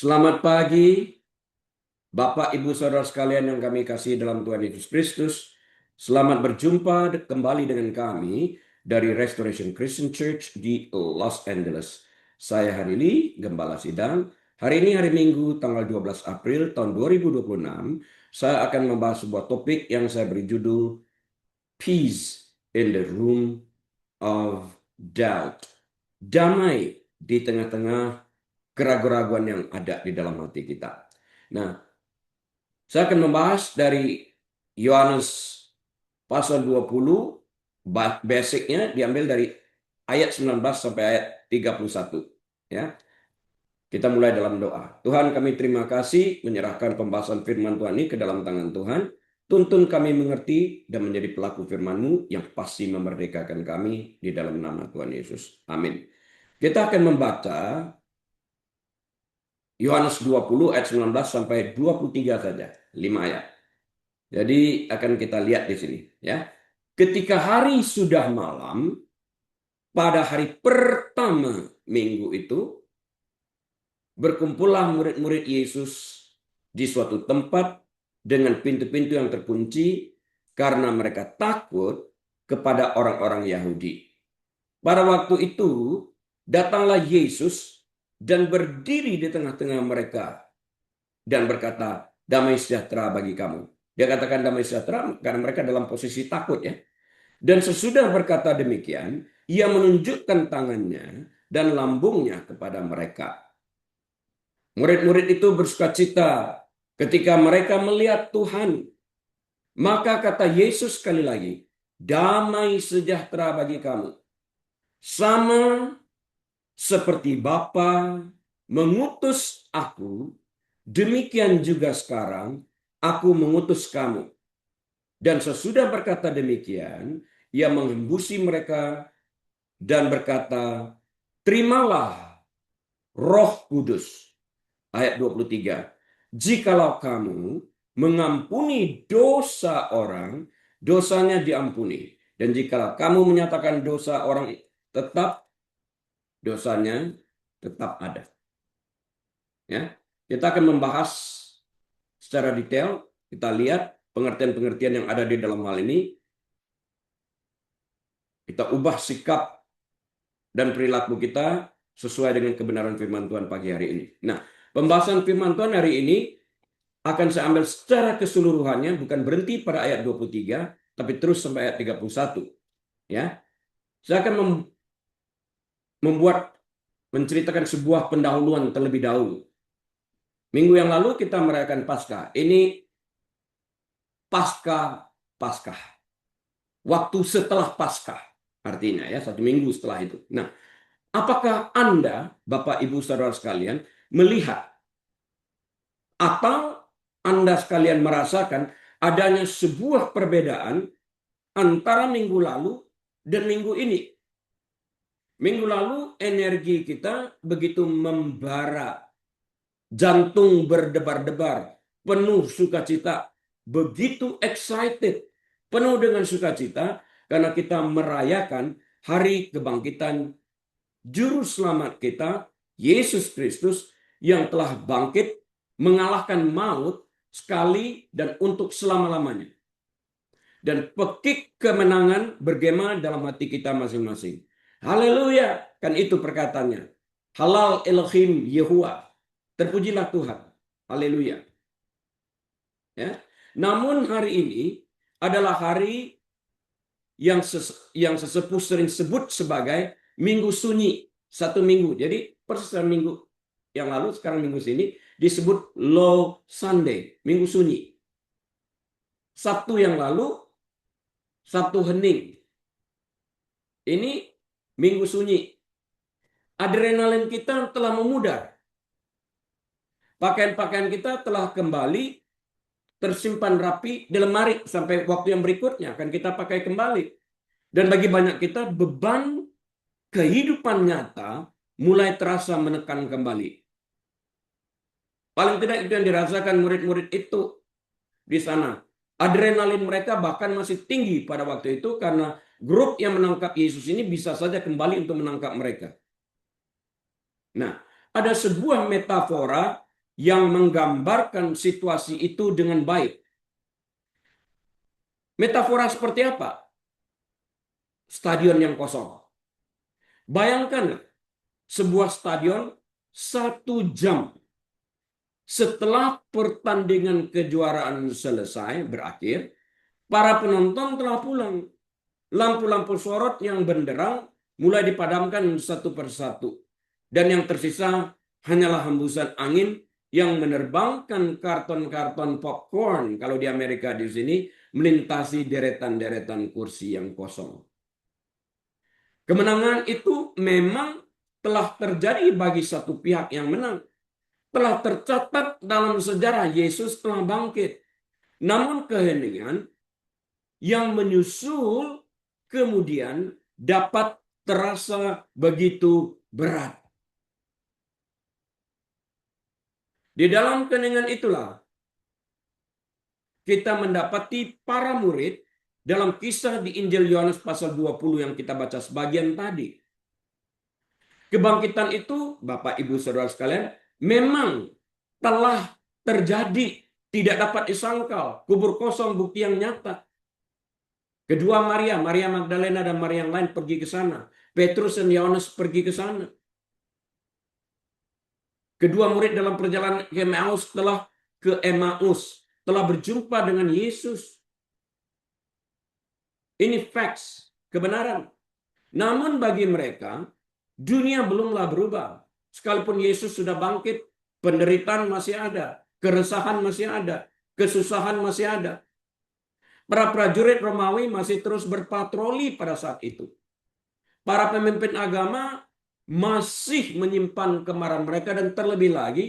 Selamat pagi, Bapak, Ibu, Saudara sekalian yang kami kasih dalam Tuhan Yesus Kristus. Selamat berjumpa kembali dengan kami dari Restoration Christian Church di Los Angeles. Saya Harili, Gembala Sidang. Hari ini hari Minggu, tanggal 12 April tahun 2026. Saya akan membahas sebuah topik yang saya beri judul Peace in the Room of Doubt. Damai di tengah-tengah keraguan-keraguan yang ada di dalam hati kita. Nah, saya akan membahas dari Yohanes pasal 20, basicnya diambil dari ayat 19 sampai ayat 31. Ya. Kita mulai dalam doa. Tuhan, kami terima kasih menyerahkan pembahasan firman Tuhan ini ke dalam tangan Tuhan. Tuntun kami mengerti dan menjadi pelaku firman-Mu yang pasti memerdekakan kami di dalam nama Tuhan Yesus. Amin. Kita akan membaca Yohanes 20 ayat 19 sampai 23 saja, 5 ayat. Jadi akan kita lihat di sini, ya. Ketika hari sudah malam, pada hari pertama minggu itu, berkumpullah murid-murid Yesus di suatu tempat dengan pintu-pintu yang terkunci karena mereka takut kepada orang-orang Yahudi. Pada waktu itu, datanglah Yesus dan berdiri di tengah-tengah mereka dan berkata, damai sejahtera bagi kamu. Dia katakan damai sejahtera karena mereka dalam posisi takut, ya. Dan sesudah berkata demikian, ia menunjukkan tangannya dan lambungnya kepada mereka. Murid-murid itu bersukacita ketika mereka melihat Tuhan. Maka kata Yesus sekali lagi, damai sejahtera bagi kamu. Sama seperti Bapa mengutus aku, demikian juga sekarang aku mengutus kamu. Dan sesudah berkata demikian, ia menghembusi mereka dan berkata, terimalah Roh Kudus. Ayat 23. Jikalau kamu mengampuni dosa orang, dosanya diampuni. Dan jikalau kamu menyatakan dosa orang, dosanya tetap ada. Ya, kita akan membahas secara detail. Kita lihat pengertian-pengertian yang ada di dalam hal ini. Kita ubah sikap dan perilaku kita sesuai dengan kebenaran firman Tuhan pagi hari ini. Nah, pembahasan firman Tuhan hari ini akan saya ambil secara keseluruhannya, bukan berhenti pada ayat 23, tapi terus sampai ayat 31. Ya. Saya akan menceritakan sebuah pendahuluan terlebih dahulu. Minggu yang lalu kita merayakan Paskah. Ini Paskah. Waktu setelah Paskah. Artinya ya, 1 minggu setelah itu. Nah, apakah Anda, Bapak Ibu Saudara sekalian, melihat atau Anda sekalian merasakan adanya sebuah perbedaan antara minggu lalu dan minggu ini? Minggu lalu energi kita begitu membara, jantung berdebar-debar, penuh sukacita, begitu excited, penuh dengan sukacita karena kita merayakan hari kebangkitan Juru Selamat kita, Yesus Kristus, yang telah bangkit mengalahkan maut sekali dan untuk selama-lamanya. Dan pekik kemenangan bergema dalam hati kita masing-masing. Haleluya, kan itu perkataannya. Halal Elohim Yehuwa. Terpujilah Tuhan. Haleluya. Ya. Namun hari ini adalah hari yang sesepuh sering sebut sebagai Minggu Sunyi. 1 minggu. Jadi persis minggu yang lalu, sekarang minggu sini disebut Low Sunday. Minggu Sunyi. Sabtu yang lalu, Sabtu Hening. Ini Minggu Sunyi. Adrenalin kita telah memudar. Pakaian-pakaian kita telah kembali tersimpan rapi di lemari sampai waktu yang berikutnya akan kita pakai kembali. Dan bagi banyak kita, beban kehidupan nyata mulai terasa menekan kembali. Paling tidak itu yang dirasakan murid-murid itu di sana. Adrenalin mereka bahkan masih tinggi pada waktu itu karena grup yang menangkap Yesus ini bisa saja kembali untuk menangkap mereka. Nah, ada sebuah metafora yang menggambarkan situasi itu dengan baik. Metafora seperti apa? Stadion yang kosong. Bayangkan sebuah stadion 1 jam setelah pertandingan kejuaraan selesai berakhir, para penonton telah pulang. Lampu-lampu sorot yang benderang mulai dipadamkan satu persatu. Dan yang tersisa hanyalah hembusan angin yang menerbangkan karton-karton popcorn, kalau di Amerika di sini, melintasi deretan-deretan kursi yang kosong. Kemenangan itu memang telah terjadi bagi satu pihak yang menang. Telah tercatat dalam sejarah Yesus telah bangkit. Namun keheningan yang menyusul kemudian dapat terasa begitu berat. Di dalam keheningan itulah kita mendapati para murid dalam kisah di Injil Yohanes pasal 20 yang kita baca sebagian tadi. Kebangkitan itu, Bapak Ibu Saudara sekalian, memang telah terjadi, tidak dapat disangkal. Kubur kosong bukti yang nyata. Kedua Maria, Maria Magdalena dan Maria yang lain pergi ke sana. Petrus dan Yohanes pergi ke sana. Kedua murid dalam perjalanan ke Emmaus telah berjumpa dengan Yesus. Ini facts, kebenaran. Namun bagi mereka, dunia belumlah berubah. Sekalipun Yesus sudah bangkit, penderitaan masih ada, keresahan masih ada, kesusahan masih ada. Para prajurit Romawi masih terus berpatroli pada saat itu. Para pemimpin agama masih menyimpan kemarahan mereka, dan terlebih lagi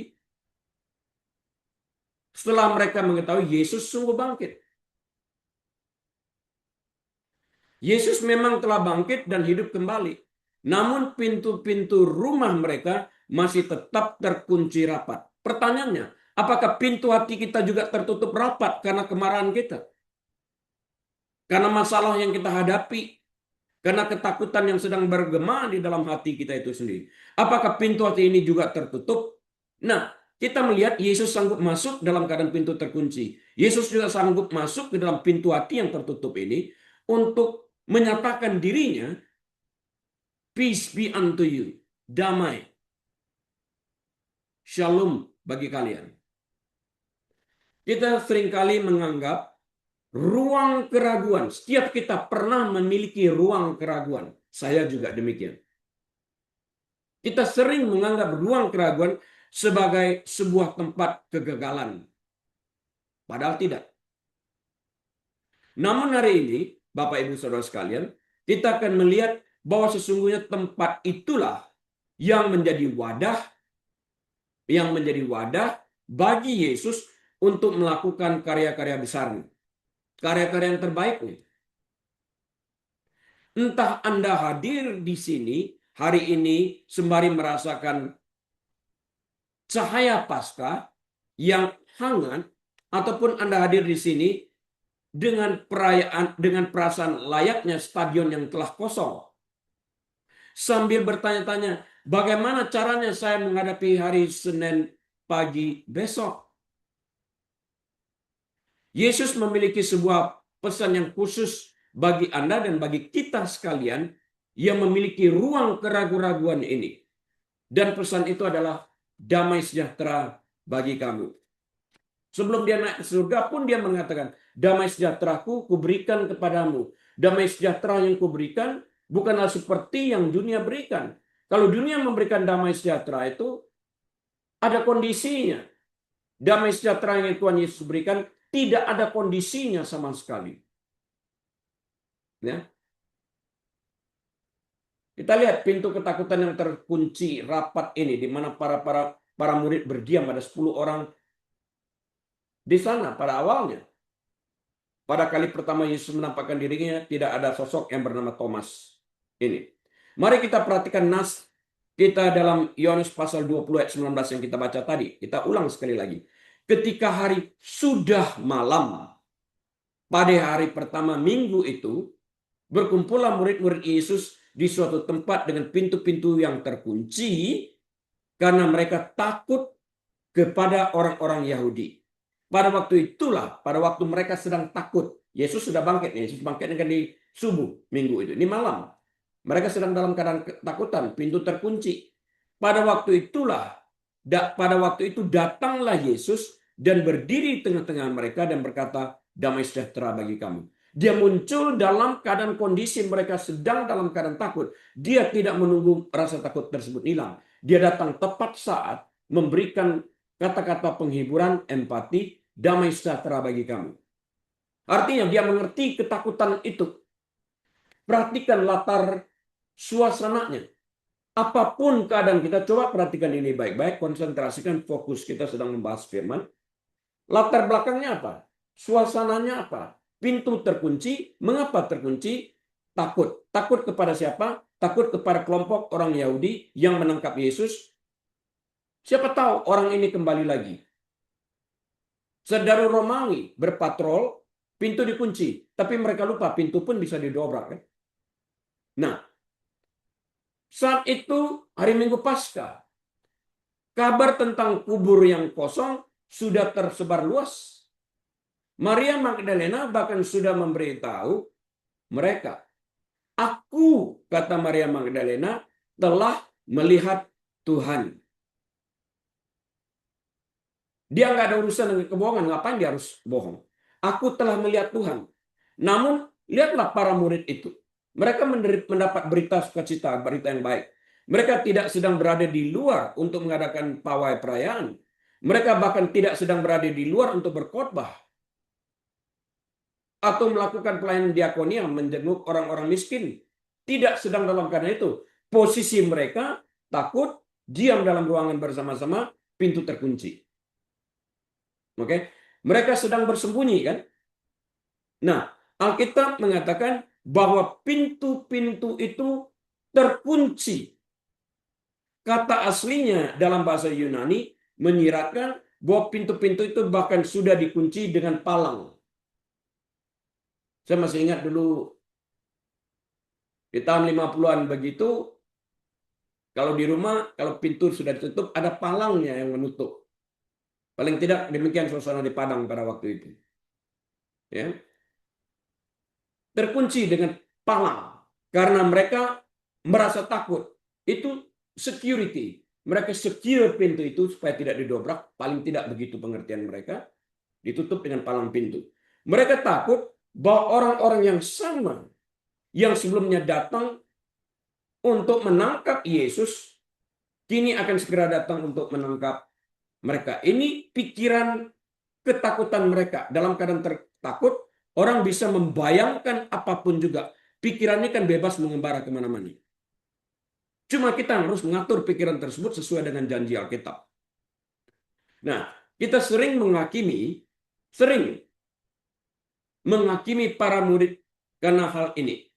setelah mereka mengetahui Yesus sungguh bangkit. Yesus memang telah bangkit dan hidup kembali. Namun pintu-pintu rumah mereka masih tetap terkunci rapat. Pertanyaannya, apakah pintu hati kita juga tertutup rapat karena kemarahan kita? Karena masalah yang kita hadapi, karena ketakutan yang sedang bergema di dalam hati kita itu sendiri. Apakah pintu hati ini juga tertutup? Nah, kita melihat Yesus sanggup masuk dalam keadaan pintu terkunci. Yesus juga sanggup masuk ke dalam pintu hati yang tertutup ini untuk menyatakan dirinya, peace be unto you, damai, shalom bagi kalian. Kita seringkali menganggap ruang keraguan. Setiap kita pernah memiliki ruang keraguan. Saya juga demikian. Kita sering menganggap ruang keraguan sebagai sebuah tempat kegagalan. Padahal tidak. Namun hari ini, Bapak Ibu Saudara sekalian, kita akan melihat bahwa sesungguhnya tempat itulah yang menjadi wadah bagi Yesus untuk melakukan karya-karya besarnya. Karya-karya yang terbaik nih. Entah Anda hadir di sini hari ini sembari merasakan cahaya Paskah yang hangat, ataupun Anda hadir di sini dengan perasaan layaknya stadion yang telah kosong. Sambil bertanya-tanya, bagaimana caranya saya menghadapi hari Senin pagi besok? Yesus memiliki sebuah pesan yang khusus bagi Anda dan bagi kita sekalian yang memiliki ruang keraguan-raguan ini. Dan pesan itu adalah damai sejahtera bagi kamu. Sebelum dia naik ke surga pun dia mengatakan, damai sejahteraku kuberikan kepadamu. Damai sejahtera yang kuberikan bukanlah seperti yang dunia berikan. Kalau dunia memberikan damai sejahtera itu ada kondisinya. Damai sejahtera yang Tuhan Yesus berikan tidak ada kondisinya sama sekali. Ya. Kita lihat pintu ketakutan yang terkunci rapat ini, di mana para murid berdiam, ada 10 orang di sana pada awalnya. Pada kali pertama Yesus menampakkan dirinya, tidak ada sosok yang bernama Thomas. Ini. Mari kita perhatikan nas kita dalam Yohanes pasal 20 ayat 19 yang kita baca tadi. Kita ulang sekali lagi. Ketika hari sudah malam, pada hari pertama minggu itu, berkumpullah murid-murid Yesus di suatu tempat dengan pintu-pintu yang terkunci, karena mereka takut kepada orang-orang Yahudi. Pada waktu itulah, pada waktu mereka sedang takut, Yesus sudah bangkit. Yesus bangkitnya kan di subuh minggu itu, ini malam. Mereka sedang dalam keadaan ketakutan, pintu terkunci. Pada waktu itu datanglah Yesus dan berdiri di tengah-tengah mereka dan berkata, damai sejahtera bagi kamu. Dia muncul dalam keadaan kondisi mereka sedang dalam keadaan takut. Dia tidak menunggu rasa takut tersebut hilang. Dia datang tepat saat memberikan kata-kata penghiburan, empati, damai sejahtera bagi kamu. Artinya dia mengerti ketakutan itu. Perhatikan latar suasananya. Apapun keadaan kita, coba perhatikan ini baik-baik, konsentrasikan fokus kita sedang membahas firman. Latar belakangnya apa? Suasananya apa? Pintu terkunci. Mengapa terkunci? Takut. Takut kepada siapa? Takut kepada kelompok orang Yahudi yang menangkap Yesus. Siapa tahu orang ini kembali lagi. Saudara Romawi berpatrol, pintu dikunci. Tapi mereka lupa pintu pun bisa didobrak. Kan? Nah, saat itu hari Minggu Paskah. Kabar tentang kubur yang kosong sudah tersebar luas. Maria Magdalena bahkan sudah memberitahu mereka. Aku, kata Maria Magdalena, telah melihat Tuhan. Dia nggak ada urusan dengan kebohongan. Ngapain dia harus bohong? Aku telah melihat Tuhan. Namun, lihatlah para murid itu. Mereka mendapat berita sukacita, berita yang baik. Mereka tidak sedang berada di luar untuk mengadakan pawai perayaan. Mereka bahkan tidak sedang berada di luar untuk berkhotbah. Atau melakukan pelayanan diakonia, menjenguk orang-orang miskin. Tidak sedang dalam keadaan itu. Posisi mereka takut, diam dalam ruangan bersama-sama, pintu terkunci. Oke, mereka sedang bersembunyi kan? Nah, Alkitab mengatakan bahwa pintu-pintu itu terkunci. Kata aslinya dalam bahasa Yunani menyiratkan bahwa pintu-pintu itu bahkan sudah dikunci dengan palang. Saya masih ingat dulu di tahun 50-an begitu, kalau di rumah, kalau pintu sudah ditutup, ada palangnya yang menutup. Paling tidak demikian suasana di Padang pada waktu itu. Ya. Terkunci dengan palang karena mereka merasa takut. Itu security. Mereka secure pintu itu supaya tidak didobrak, paling tidak begitu pengertian mereka, ditutup dengan palang pintu. Mereka takut bahwa orang-orang yang sama yang sebelumnya datang untuk menangkap Yesus kini akan segera datang untuk menangkap mereka. Ini pikiran ketakutan mereka. Dalam keadaan takut, orang bisa membayangkan apapun juga. Pikirannya kan bebas mengembara kemana-mana. Cuma kita harus mengatur pikiran tersebut sesuai dengan janji Alkitab. Nah, kita sering menghakimi para murid karena hal ini.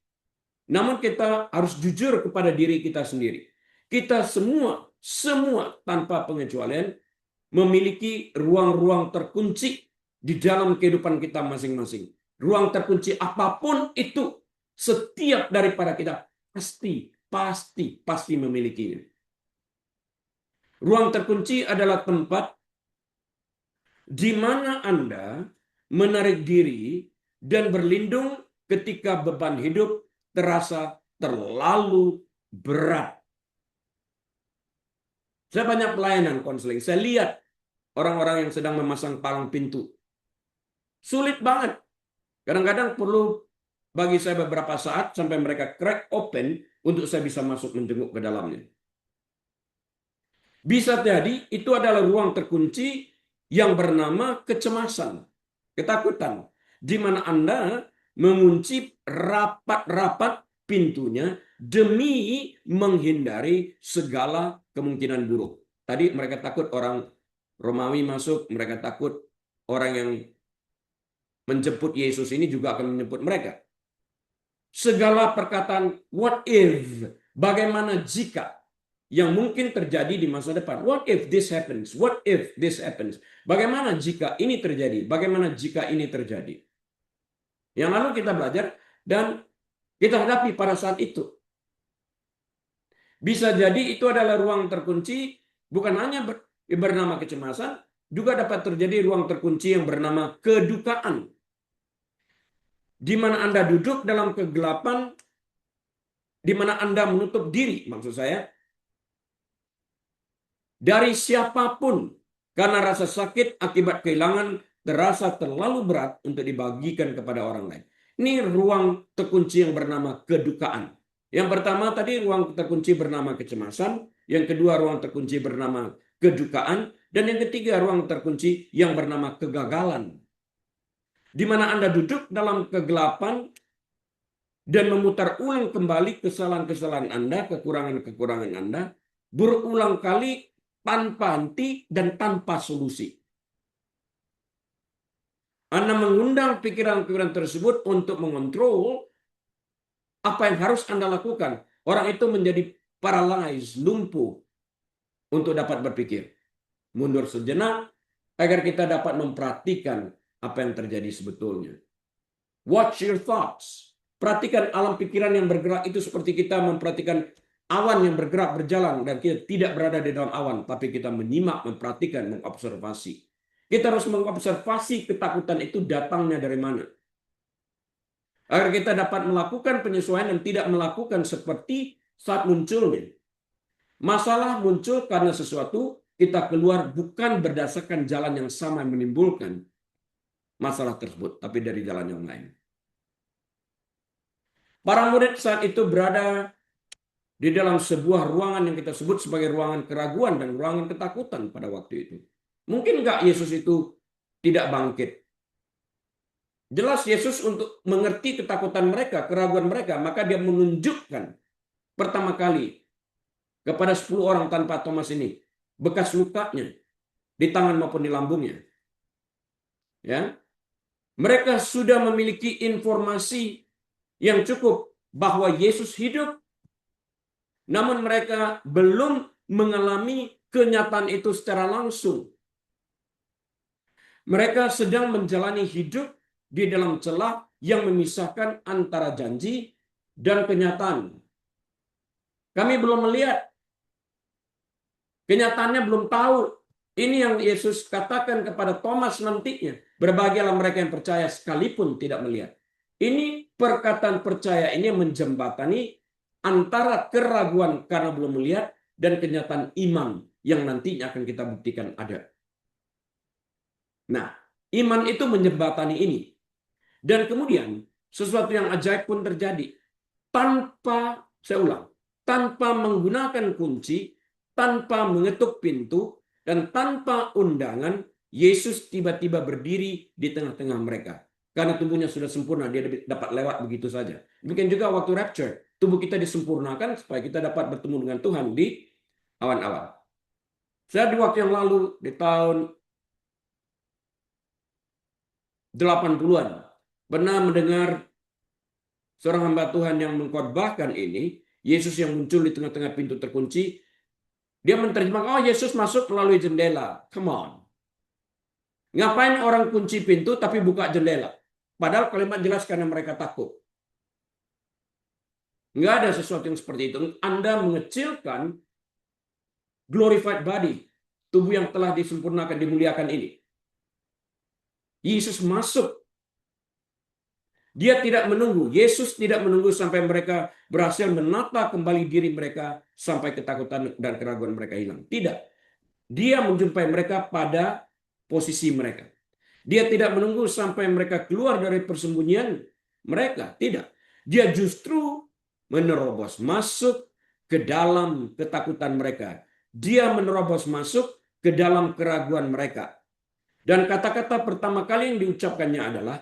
Namun kita harus jujur kepada diri kita sendiri. Kita semua tanpa pengecualian memiliki ruang-ruang terkunci di dalam kehidupan kita masing-masing. Ruang terkunci apapun itu, setiap daripada kita pasti memilikinya. Ruang terkunci adalah tempat di mana Anda menarik diri dan berlindung ketika beban hidup terasa terlalu berat. Saya banyak pelayanan konseling. Saya lihat orang-orang yang sedang memasang palang pintu. Sulit banget. Kadang-kadang perlu bagi saya beberapa saat sampai mereka crack open untuk saya bisa masuk menjenguk ke dalamnya. Bisa jadi itu adalah ruang terkunci yang bernama kecemasan, ketakutan, di mana Anda mengunci rapat-rapat pintunya demi menghindari segala kemungkinan buruk. Tadi mereka takut orang Romawi masuk, mereka takut orang yang menjemput Yesus ini juga akan menjemput mereka. Segala perkataan what if, bagaimana jika, yang mungkin terjadi di masa depan. What if this happens? What if this happens? Bagaimana jika ini terjadi? Bagaimana jika ini terjadi? Yang lalu kita belajar dan kita hadapi pada saat itu. Bisa jadi itu adalah ruang terkunci bukan hanya yang bernama kecemasan, juga dapat terjadi ruang terkunci yang bernama kedukaan. Di mana Anda duduk dalam kegelapan, di mana Anda menutup diri, maksud saya, dari siapapun, karena rasa sakit akibat kehilangan terasa terlalu berat untuk dibagikan kepada orang lain. Ini ruang terkunci yang bernama kedukaan. Yang pertama tadi ruang terkunci bernama kecemasan, yang kedua ruang terkunci bernama kedukaan, dan yang ketiga ruang terkunci yang bernama kegagalan. Di mana Anda duduk dalam kegelapan dan memutar ulang kembali kesalahan-kesalahan Anda, kekurangan-kekurangan Anda, berulang kali tanpa henti dan tanpa solusi. Anda mengundang pikiran-pikiran tersebut untuk mengontrol apa yang harus Anda lakukan. Orang itu menjadi paralyzed, lumpuh untuk dapat berpikir. Mundur sejenak agar kita dapat memperhatikan apa yang terjadi sebetulnya. Watch your thoughts. Perhatikan alam pikiran yang bergerak itu seperti kita memperhatikan awan yang bergerak berjalan dan kita tidak berada di dalam awan, tapi kita menyimak, memperhatikan, mengobservasi. Kita harus mengobservasi ketakutan itu datangnya dari mana. Agar kita dapat melakukan penyesuaian dan tidak melakukan seperti saat munculnya. Masalah muncul karena sesuatu kita keluar bukan berdasarkan jalan yang sama yang menimbulkan masalah tersebut, tapi dari jalan yang lain. Para murid saat itu berada di dalam sebuah ruangan yang kita sebut sebagai ruangan keraguan dan ruangan ketakutan pada waktu itu. Mungkin nggak Yesus itu tidak bangkit? Jelas Yesus untuk mengerti ketakutan mereka, keraguan mereka, maka dia menunjukkan pertama kali kepada 10 orang tanpa Thomas ini bekas lukanya di tangan maupun di lambungnya. Ya. Mereka sudah memiliki informasi yang cukup bahwa Yesus hidup, namun mereka belum mengalami kenyataan itu secara langsung. Mereka sedang menjalani hidup di dalam celah yang memisahkan antara janji dan kenyataan. Kami belum melihat. Kenyataannya belum tahu. Ini yang Yesus katakan kepada Thomas nantinya. Berbahagialah mereka yang percaya sekalipun tidak melihat. Ini perkataan percaya ini menjembatani antara keraguan karena belum melihat dan kenyataan iman yang nantinya akan kita buktikan ada. Nah, iman itu menjembatani ini. Dan kemudian sesuatu yang ajaib pun terjadi. Tanpa, saya ulang, tanpa menggunakan kunci, tanpa mengetuk pintu, dan tanpa undangan, Yesus tiba-tiba berdiri di tengah-tengah mereka. Karena tubuhnya sudah sempurna, dia dapat lewat begitu saja. Demikian juga waktu rapture, tubuh kita disempurnakan supaya kita dapat bertemu dengan Tuhan di awan-awan. Saya di waktu yang lalu, di tahun 80-an, pernah mendengar seorang hamba Tuhan yang mengkhotbahkan ini, Yesus yang muncul di tengah-tengah pintu terkunci, dia menerjemahkan, oh Yesus masuk melalui jendela. Come on. Ngapain orang kunci pintu tapi buka jendela? Padahal kalimat jelas karena mereka takut. Nggak ada sesuatu yang seperti itu. Anda mengecilkan glorified body, tubuh yang telah disempurnakan, dimuliakan ini. Yesus masuk. Dia tidak menunggu. Yesus tidak menunggu sampai mereka berhasil menata kembali diri mereka sampai ketakutan dan keraguan mereka hilang. Tidak. Dia menjumpai mereka pada posisi mereka. Dia tidak menunggu sampai mereka keluar dari persembunyian mereka. Tidak. Dia justru menerobos masuk ke dalam ketakutan mereka. Dia menerobos masuk ke dalam keraguan mereka. Dan kata-kata pertama kali yang diucapkannya adalah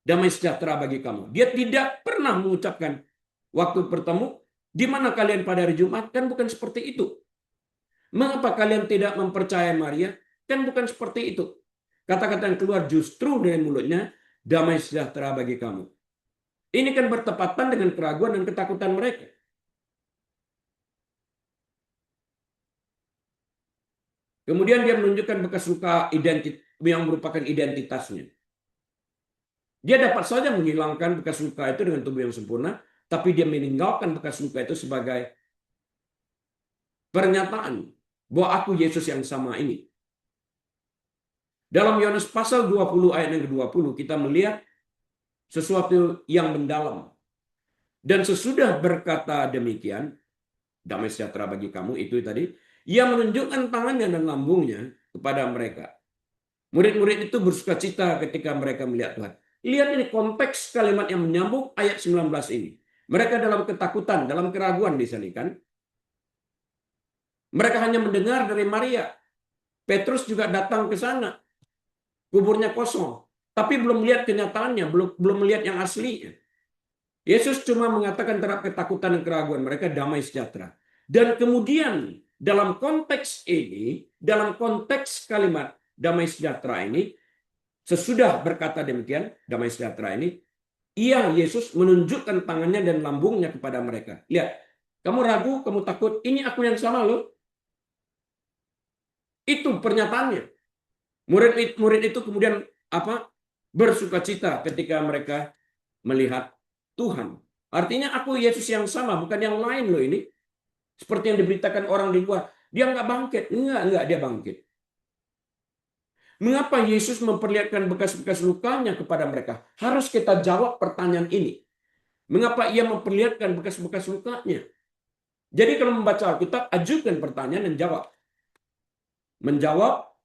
damai sejahtera bagi kamu. Dia tidak pernah mengucapkan waktu bertemu, di mana kalian pada hari Jumat? Kan bukan seperti itu. Mengapa kalian tidak mempercayai Maria? Kan bukan seperti itu. Kata-kata yang keluar justru dari mulutnya, damai sejahtera bagi kamu. Ini kan bertepatan dengan keraguan dan ketakutan mereka. Kemudian dia menunjukkan bekas luka yang merupakan identitasnya. Dia dapat saja menghilangkan bekas luka itu dengan tubuh yang sempurna, tapi dia meninggalkan bekas luka itu sebagai pernyataan bahwa aku Yesus yang sama ini. Dalam Yohanes pasal 20 ayat yang ke-20 kita melihat sesuatu yang mendalam. Dan sesudah berkata demikian, damai sejahtera bagi kamu, itu tadi, ia menunjukkan tangannya dan lambungnya kepada mereka. Murid-murid itu bersukacita ketika mereka melihat Tuhan. Lihat ini konteks kalimat yang menyambung ayat 19 ini. Mereka dalam ketakutan, dalam keraguan di sini kan. Mereka hanya mendengar dari Maria. Petrus juga datang ke sana. Kuburnya kosong. Tapi belum lihat kenyataannya, belum melihat yang aslinya. Yesus cuma mengatakan terhadap ketakutan dan keraguan mereka damai sejahtera. Dan kemudian dalam konteks ini, dalam konteks kalimat damai sejahtera ini, sesudah berkata demikian, damai sejahtera ini, ia Yesus menunjukkan tangannya dan lambungnya kepada mereka. Lihat, kamu ragu, kamu takut, ini aku yang sama loh. Itu pernyataannya. Murid itu kemudian bersukacita ketika mereka melihat Tuhan. Artinya aku Yesus yang sama, bukan yang lain loh ini. Seperti yang diberitakan orang di luar. Dia nggak bangkit. Enggak, dia bangkit. Mengapa Yesus memperlihatkan bekas-bekas lukanya kepada mereka? Harus kita jawab pertanyaan ini. Mengapa ia memperlihatkan bekas-bekas lukanya? Jadi kalau membaca Alkitab, ajukan pertanyaan dan jawab. Menjawab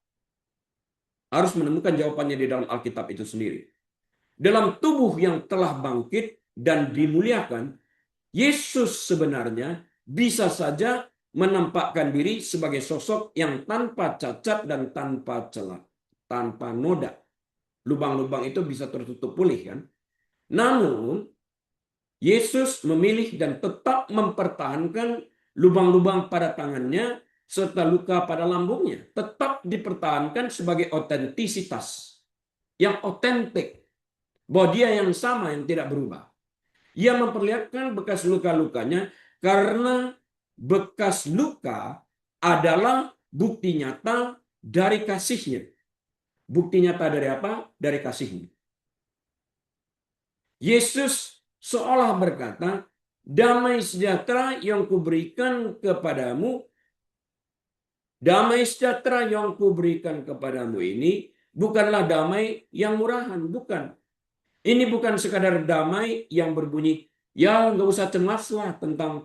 harus menemukan jawabannya di dalam Alkitab itu sendiri. Dalam tubuh yang telah bangkit dan dimuliakan, Yesus sebenarnya bisa saja menampakkan diri sebagai sosok yang tanpa cacat dan tanpa celah, tanpa noda. Lubang-lubang itu bisa tertutup pulih kan? Namun Yesus memilih dan tetap mempertahankan lubang-lubang pada tangannya serta luka pada lambungnya. Tetap dipertahankan sebagai otentisitas. Yang otentik. Bahwa dia yang sama, yang tidak berubah. Ia memperlihatkan bekas luka-lukanya karena bekas luka adalah bukti nyata dari kasihnya. Bukti nyata dari apa? Dari kasihnya. Yesus seolah berkata, damai sejahtera yang kuberikan kepadamu, damai sejahtera yang kuberikan kepadamu ini bukanlah damai yang murahan, bukan. Ini bukan sekadar damai yang berbunyi, ya nggak usah cemaslah tentang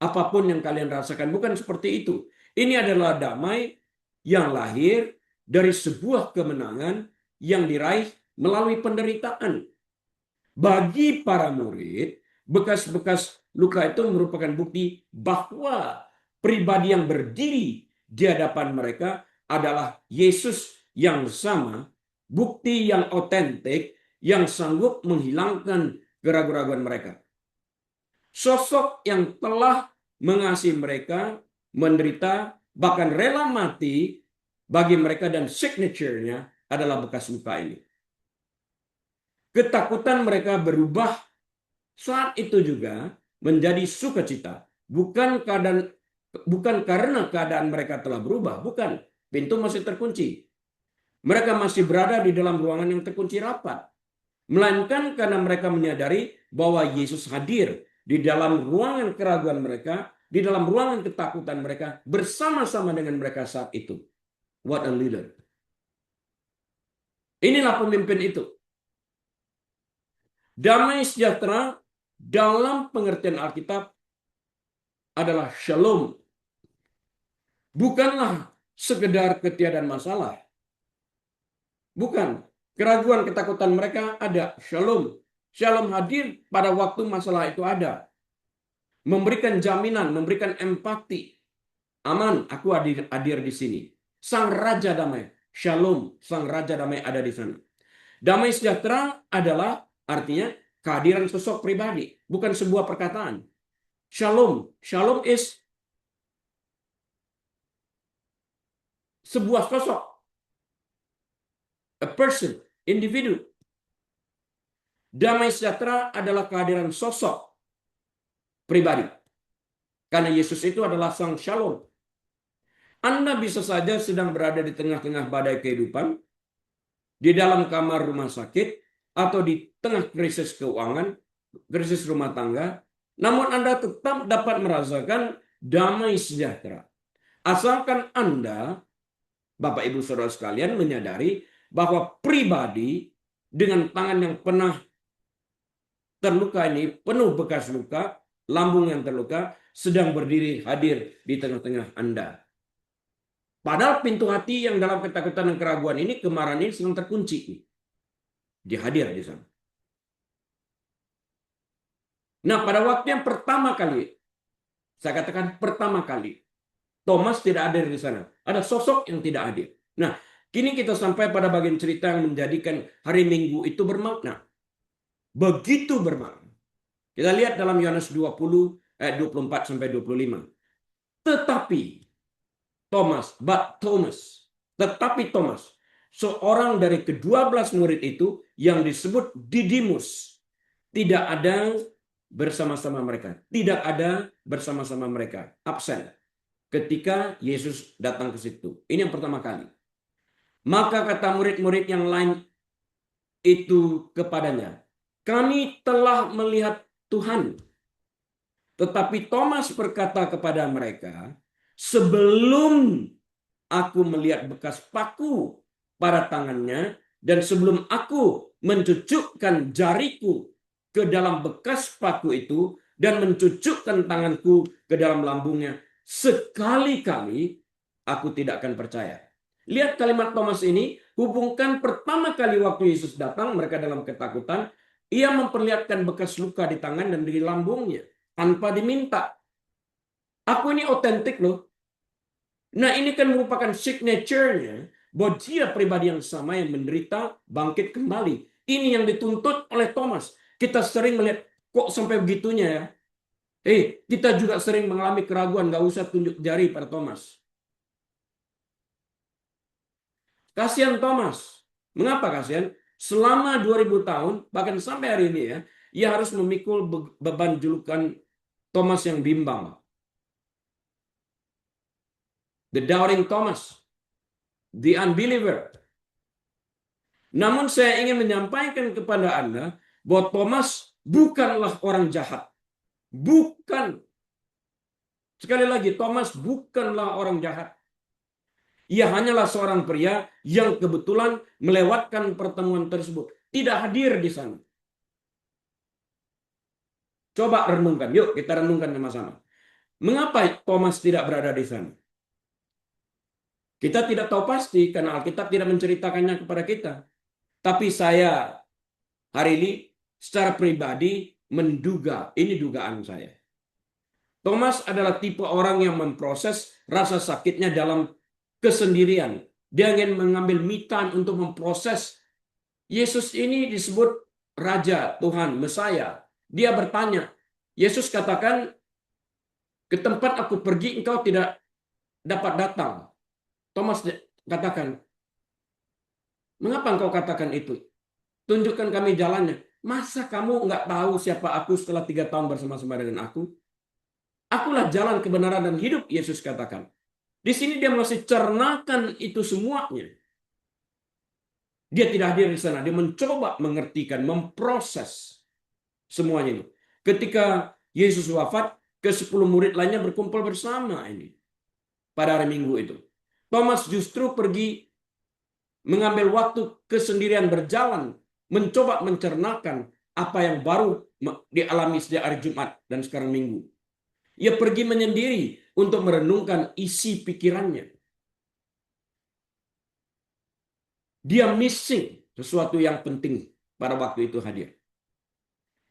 apapun yang kalian rasakan. Bukan seperti itu. Ini adalah damai yang lahir dari sebuah kemenangan yang diraih melalui penderitaan. Bagi para murid, bekas-bekas luka itu merupakan bukti bahwa pribadi yang berdiri di hadapan mereka adalah Yesus yang sama, bukti yang otentik, yang sanggup menghilangkan keraguan-keraguan mereka. Sosok yang telah mengasihi mereka, menderita, bahkan rela mati bagi mereka dan signature-nya adalah bekas luka ini. Ketakutan mereka berubah saat itu juga menjadi sukacita. Bukan karena keadaan mereka telah berubah, bukan. Pintu masih terkunci. Mereka masih berada di dalam ruangan yang terkunci rapat. Melainkan karena mereka menyadari bahwa Yesus hadir di dalam ruangan keraguan mereka, di dalam ruangan ketakutan mereka, bersama-sama dengan mereka saat itu. What a leader. Inilah pemimpin itu. Damai sejahtera dalam pengertian Alkitab adalah shalom. Bukanlah sekedar ketiadaan masalah. Bukan. Keraguan, ketakutan mereka ada. Shalom. Shalom hadir pada waktu masalah itu ada. Memberikan jaminan, memberikan empati. Aman, aku hadir di sini. Sang Raja Damai. Shalom, Sang Raja Damai ada di sana. Damai sejahtera adalah artinya kehadiran sosok pribadi, bukan sebuah perkataan. Shalom. Shalom is sebuah sosok. A person, individu. Damai sejahtera adalah kehadiran sosok pribadi. Karena Yesus itu adalah Sang Shalom. Anda bisa saja sedang berada di tengah-tengah badai kehidupan, di dalam kamar rumah sakit, atau di tengah krisis keuangan, krisis rumah tangga, namun Anda tetap dapat merasakan damai sejahtera. Asalkan Anda, Bapak Ibu Saudara sekalian, menyadari bahwa pribadi dengan tangan yang pernah terluka ini, penuh bekas luka, lambung yang terluka, sedang berdiri hadir di tengah-tengah Anda. Padahal pintu hati yang dalam ketakutan dan keraguan ini, kemarahan ini sedang terkunci. Dia hadir di sana. Nah, pada waktu yang pertama kali, saya katakan pertama kali, Thomas tidak hadir di sana. Ada sosok yang tidak hadir. Nah, kini kita sampai pada bagian cerita yang menjadikan hari Minggu itu bermakna. Begitu bermakna. Kita lihat dalam Yohanes 20 ayat 24 sampai 25. Tetapi Thomas, seorang dari ke-12 murid itu yang disebut Didimus, tidak ada bersama-sama mereka. Tidak ada bersama-sama mereka. Absen. Ketika Yesus datang ke situ. Ini yang pertama kali. Maka kata murid-murid yang lain itu kepadanya, kami telah melihat Tuhan. Tetapi Thomas berkata kepada mereka, sebelum aku melihat bekas paku pada tangannya, dan sebelum aku mencucukkan jariku ke dalam bekas paku itu, dan mencucukkan tanganku ke dalam lambungnya, sekali-kali aku tidak akan percaya. Lihat kalimat Thomas ini, hubungkan pertama kali waktu Yesus datang, mereka dalam ketakutan, ia memperlihatkan bekas luka di tangan dan di lambungnya, tanpa diminta. Aku ini otentik loh. Nah, ini kan merupakan signature-nya bahwa dia pribadi yang sama yang menderita, bangkit kembali. Ini yang dituntut oleh Thomas. Kita sering melihat, kok sampai begitunya ya? Kita juga sering mengalami keraguan, nggak usah tunjuk jari pada Thomas. Kasihan Thomas. Mengapa kasihan? Selama 2000 tahun, bahkan sampai hari ini ya, ia harus memikul beban julukan Thomas yang bimbang. The doubting Thomas. The unbeliever. Namun saya ingin menyampaikan kepada Anda bahwa Thomas bukanlah orang jahat. Bukan. Sekali lagi, Thomas bukanlah orang jahat. Ia hanyalah seorang pria yang kebetulan melewatkan pertemuan tersebut. Tidak hadir di sana. Coba renungkan. Yuk kita renungkan sama-sama. Mengapa Thomas tidak berada di sana? Kita tidak tahu pasti karena Alkitab tidak menceritakannya kepada kita. Tapi saya hari ini secara pribadi menduga, ini dugaan saya. Thomas adalah tipe orang yang memproses rasa sakitnya dalam kesendirian. Dia ingin mengambil me time untuk memproses. Yesus ini disebut Raja, Tuhan, Mesaya. Dia bertanya, Yesus katakan, ke tempat aku pergi engkau tidak dapat datang. Thomas katakan, mengapa engkau katakan itu? Tunjukkan kami jalannya. Masa kamu nggak tahu siapa aku setelah 3 tahun bersama-sama dengan aku? Akulah jalan kebenaran dan hidup, Yesus katakan. Di sini dia masih cernakan itu semuanya. Dia tidak hadir di sana. Dia mencoba mengertikan, memproses semuanya ini. Ketika Yesus wafat, ke-10 murid lainnya berkumpul bersama ini pada hari Minggu itu. Thomas justru pergi mengambil waktu kesendirian berjalan, mencoba mencernakan apa yang baru dialami sejak hari Jumat dan sekarang Minggu. Ia pergi menyendiri untuk merenungkan isi pikirannya. Dia missing sesuatu yang penting pada waktu itu hadir.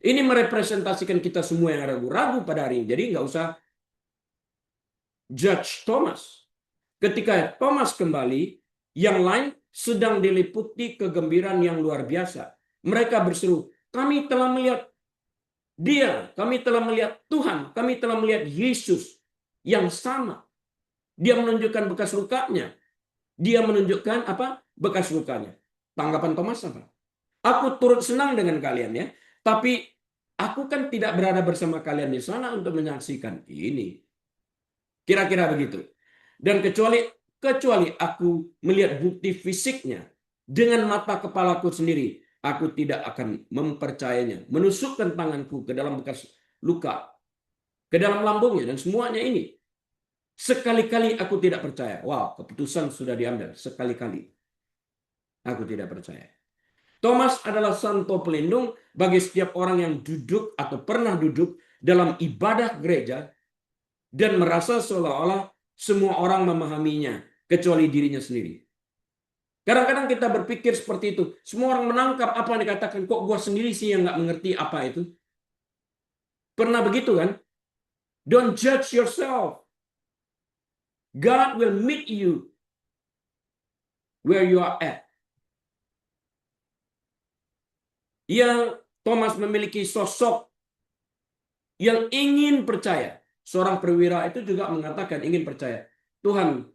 Ini merepresentasikan kita semua yang ragu-ragu pada hari ini. Jadi nggak usah judge Thomas. Ketika Thomas kembali, yang lain sedang diliputi kegembiraan yang luar biasa. Mereka berseru, kami telah melihat Dia, kami telah melihat Tuhan, kami telah melihat Yesus yang sama. Dia menunjukkan bekas lukanya. Dia menunjukkan apa? Bekas lukanya. Tanggapan Thomas apa? Aku turut senang dengan kalian ya, tapi aku kan tidak berada bersama kalian di sana untuk menyaksikan ini. Kira-kira begitu. Dan kecuali aku melihat bukti fisiknya dengan mata kepalaku sendiri, aku tidak akan mempercayainya. Menusukkan tanganku ke dalam bekas luka, ke dalam lambungnya dan semuanya ini. Sekali-kali aku tidak percaya. Wow, keputusan sudah diambil. Sekali-kali aku tidak percaya. Thomas adalah santo pelindung bagi setiap orang yang duduk atau pernah duduk dalam ibadah gereja dan merasa seolah-olah semua orang memahaminya kecuali dirinya sendiri. Kadang-kadang kita berpikir seperti itu. Semua orang menangkap apa yang dikatakan. Kok gua sendiri sih yang nggak mengerti apa itu? Pernah begitu kan? Don't judge yourself. God will meet you where you are at. Yang Thomas memiliki sosok yang ingin percaya. Seorang perwira itu juga mengatakan ingin percaya. Tuhan,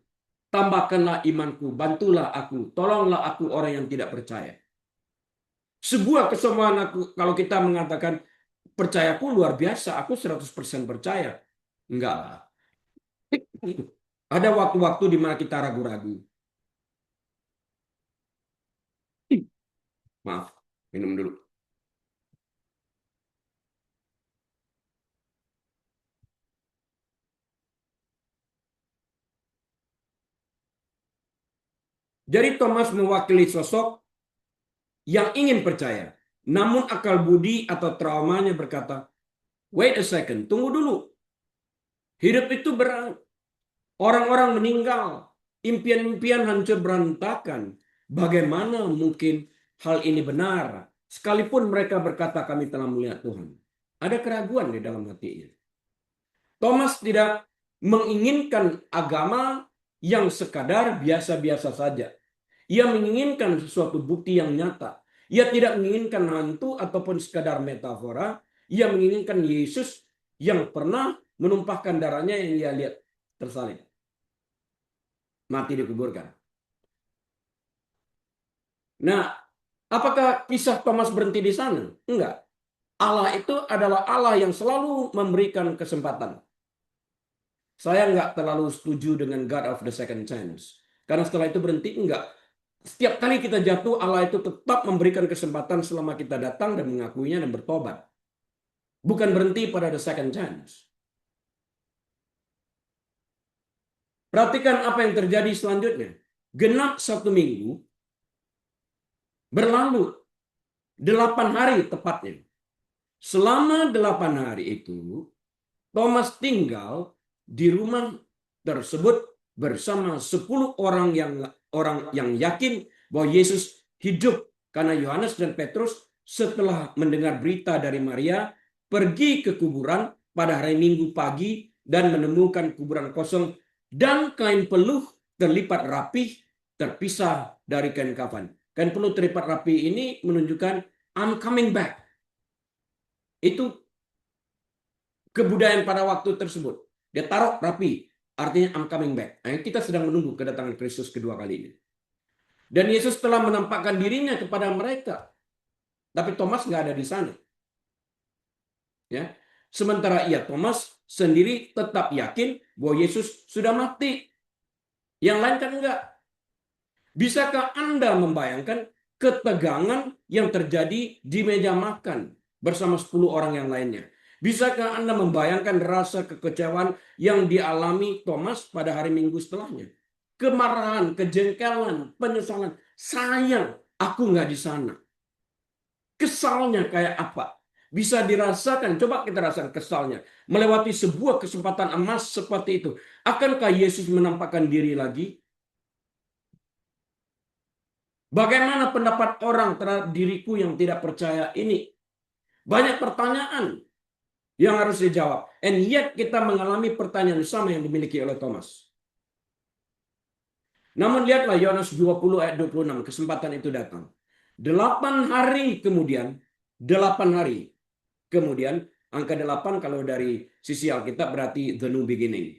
tambahkanlah imanku, bantulah aku, tolonglah aku orang yang tidak percaya. Sebuah kesombongan aku kalau kita mengatakan percayaku luar biasa, aku 100% percaya. Enggak lah. Ada waktu-waktu di mana kita ragu-ragu. Maaf, minum dulu. Jadi Thomas mewakili sosok yang ingin percaya. Namun akal budi atau traumanya berkata, wait a second, tunggu dulu. Hidup itu berat. Orang-orang meninggal. Impian-impian hancur berantakan. Bagaimana mungkin hal ini benar? Sekalipun mereka berkata kami telah melihat Tuhan. Ada keraguan di dalam hatinya. Thomas tidak menginginkan agama yang sekadar biasa-biasa saja. Ia menginginkan sesuatu bukti yang nyata. Ia tidak menginginkan hantu ataupun sekadar metafora. Ia menginginkan Yesus yang pernah menumpahkan darahnya yang ia lihat tersalib. Mati dikuburkan. Nah, apakah kisah Thomas berhenti di sana? Enggak. Allah itu adalah Allah yang selalu memberikan kesempatan. Saya nggak terlalu setuju dengan God of the second chance. Karena setelah itu berhenti, enggak. Setiap kali kita jatuh, Allah itu tetap memberikan kesempatan selama kita datang dan mengakuinya dan bertobat. Bukan berhenti pada the second chance. Perhatikan apa yang terjadi selanjutnya. Genap 1 minggu, berlalu 8 hari tepatnya. Selama 8 hari itu, Thomas tinggal di rumah tersebut bersama 10 orang yang yakin bahwa Yesus hidup, karena Yohanes dan Petrus setelah mendengar berita dari Maria pergi ke kuburan pada hari Minggu pagi dan menemukan kuburan kosong dan kain peluh terlipat rapih terpisah dari kain kafan. Kain peluh terlipat rapih ini menunjukkan I'm coming back. Itu kebudayaan pada waktu tersebut. Dia taruh rapi, artinya I'm coming back. Nah, kita sedang menunggu kedatangan Kristus kedua kali ini. Dan Yesus telah menampakkan dirinya kepada mereka. Tapi Thomas nggak ada di sana. Ya. Sementara Thomas sendiri tetap yakin bahwa Yesus sudah mati. Yang lain kan enggak. Bisakah Anda membayangkan ketegangan yang terjadi di meja makan bersama 10 orang yang lainnya? Bisakah Anda membayangkan rasa kekecewaan yang dialami Thomas pada hari Minggu setelahnya? Kemarahan, kejengkelan, penyesalan. Sayang, aku nggak di sana. Kesalnya kayak apa? Bisa dirasakan, coba kita rasakan kesalnya. Melewati sebuah kesempatan emas seperti itu. Akankah Yesus menampakkan diri lagi? Bagaimana pendapat orang terhadap diriku yang tidak percaya ini? Banyak pertanyaan yang harus dijawab. And yet kita mengalami pertanyaan sama yang dimiliki oleh Thomas. Namun lihatlah Yohanes 20 ayat 26. Kesempatan itu datang. 8 hari kemudian. 8 hari kemudian. Angka 8 kalau dari sisi Alkitab berarti the new beginning.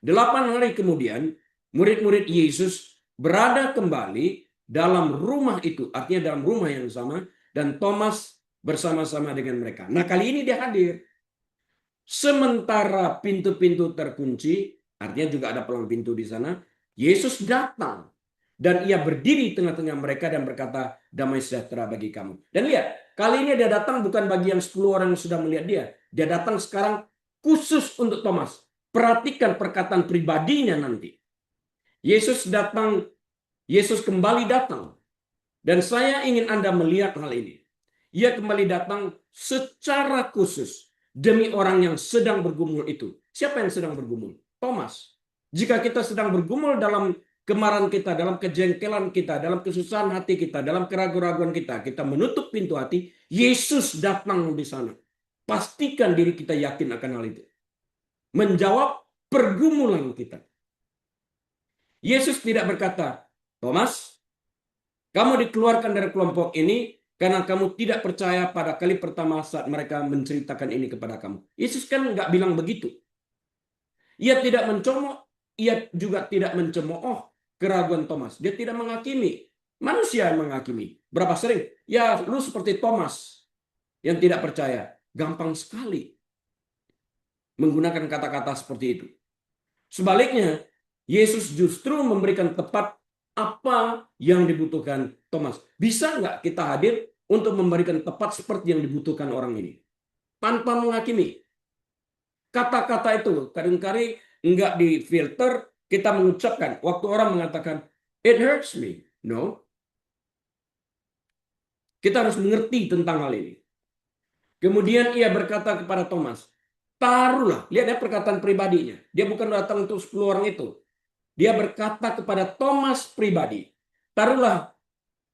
8 hari kemudian. Murid-murid Yesus berada kembali dalam rumah itu, artinya dalam rumah yang sama, dan Thomas bersama-sama dengan mereka. Nah, kali ini dia hadir. Sementara pintu-pintu terkunci, artinya juga ada pelang pintu di sana, Yesus datang dan ia berdiri tengah-tengah mereka dan berkata, damai sejahtera bagi kamu. Dan lihat, kali ini dia datang bukan bagi yang 10 orang yang sudah melihat dia. Dia datang sekarang khusus untuk Thomas. Perhatikan perkataan pribadinya nanti. Yesus kembali datang. Dan saya ingin Anda melihat hal ini. Ia kembali datang secara khusus demi orang yang sedang bergumul itu. Siapa yang sedang bergumul? Thomas. Jika kita sedang bergumul dalam kemarahan kita, dalam kejengkelan kita, dalam kesusahan hati kita, dalam keraguan-raguan kita, kita menutup pintu hati, Yesus datang di sana. Pastikan diri kita yakin akan hal itu. Menjawab pergumulan kita. Yesus tidak berkata, Thomas, kamu dikeluarkan dari kelompok ini karena kamu tidak percaya pada kali pertama saat mereka menceritakan ini kepada kamu. Yesus kan nggak bilang begitu. Ia tidak mencomok, ia juga tidak mencemooh keraguan Thomas. Dia tidak menghakimi. Manusia yang menghakimi. Berapa sering? Ya, lu seperti Thomas yang tidak percaya. Gampang sekali menggunakan kata-kata seperti itu. Sebaliknya, Yesus justru memberikan tepat apa yang dibutuhkan Thomas. Bisa nggak kita hadir untuk memberikan tepat seperti yang dibutuhkan orang ini? Tanpa menghakimi. Kata-kata itu kadang-kali nggak difilter, kita mengucapkan. Waktu orang mengatakan, it hurts me. No. Kita harus mengerti tentang hal ini. Kemudian ia berkata kepada Thomas, taruhlah. Lihat ya perkataan pribadinya. Dia bukan datang untuk 10 orang itu. Dia berkata kepada Thomas pribadi. Taruhlah.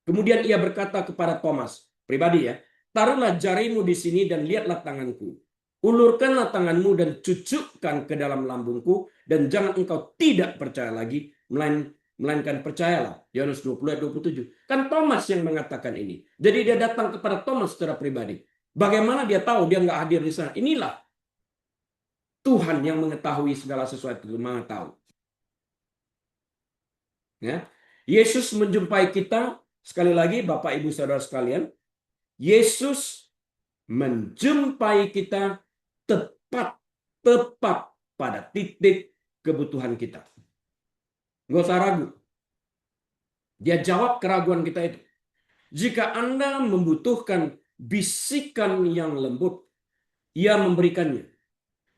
Kemudian ia berkata kepada Thomas pribadi ya. Taruhlah jarimu di sini dan lihatlah tanganku. Ulurkanlah tanganmu dan cucukkan ke dalam lambungku. Dan jangan engkau tidak percaya lagi. Melainkan percayalah. Yohanes 20 ayat 27. Kan Thomas yang mengatakan ini. Jadi dia datang kepada Thomas secara pribadi. Bagaimana dia tahu dia nggak hadir di sana? Inilah Tuhan yang mengetahui segala sesuatu. Maha tahu. Ya. Yesus menjumpai kita, sekali lagi Bapak Ibu Saudara sekalian, Yesus menjumpai kita tepat pada titik kebutuhan kita. Nggak usah ragu. Dia jawab keraguan kita itu. Jika Anda membutuhkan bisikan yang lembut, ia memberikannya.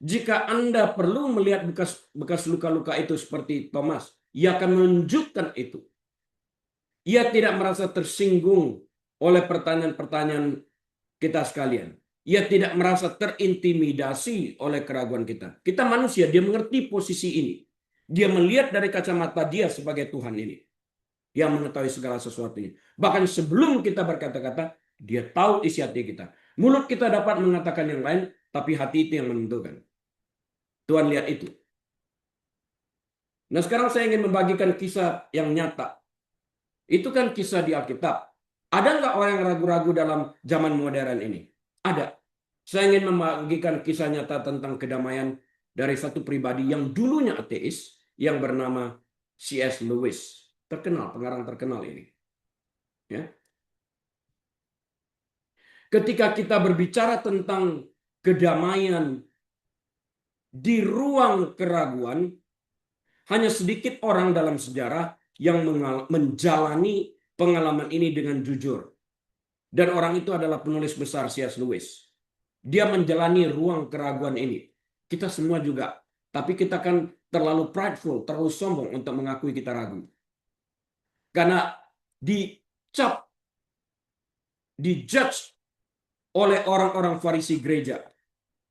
Jika Anda perlu melihat bekas luka-luka itu seperti Thomas, ia akan menunjukkan itu. Ia tidak merasa tersinggung oleh pertanyaan-pertanyaan kita sekalian. Ia tidak merasa terintimidasi oleh keraguan kita. Kita manusia, dia mengerti posisi ini. Dia melihat dari kacamata dia sebagai Tuhan ini. Yang mengetahui segala sesuatunya. Bahkan sebelum kita berkata-kata, dia tahu isi hati kita. Mulut kita dapat mengatakan yang lain, tapi hati itu yang menentukan. Tuhan lihat itu. Nah sekarang saya ingin membagikan kisah yang nyata. Itu kan kisah di Alkitab. Ada nggak orang yang ragu-ragu dalam zaman modern ini? Ada. Saya ingin membagikan kisah nyata tentang kedamaian dari satu pribadi yang dulunya ateis, yang bernama C.S. Lewis. Terkenal, pengarang terkenal ini. Ya. Ketika kita berbicara tentang kedamaian di ruang keraguan, hanya sedikit orang dalam sejarah yang menjalani pengalaman ini dengan jujur. Dan orang itu adalah penulis besar C.S. Lewis. Dia menjalani ruang keraguan ini. Kita semua juga. Tapi kita kan terlalu prideful, terlalu sombong untuk mengakui kita ragu. Karena dijudge oleh orang-orang Farisi gereja.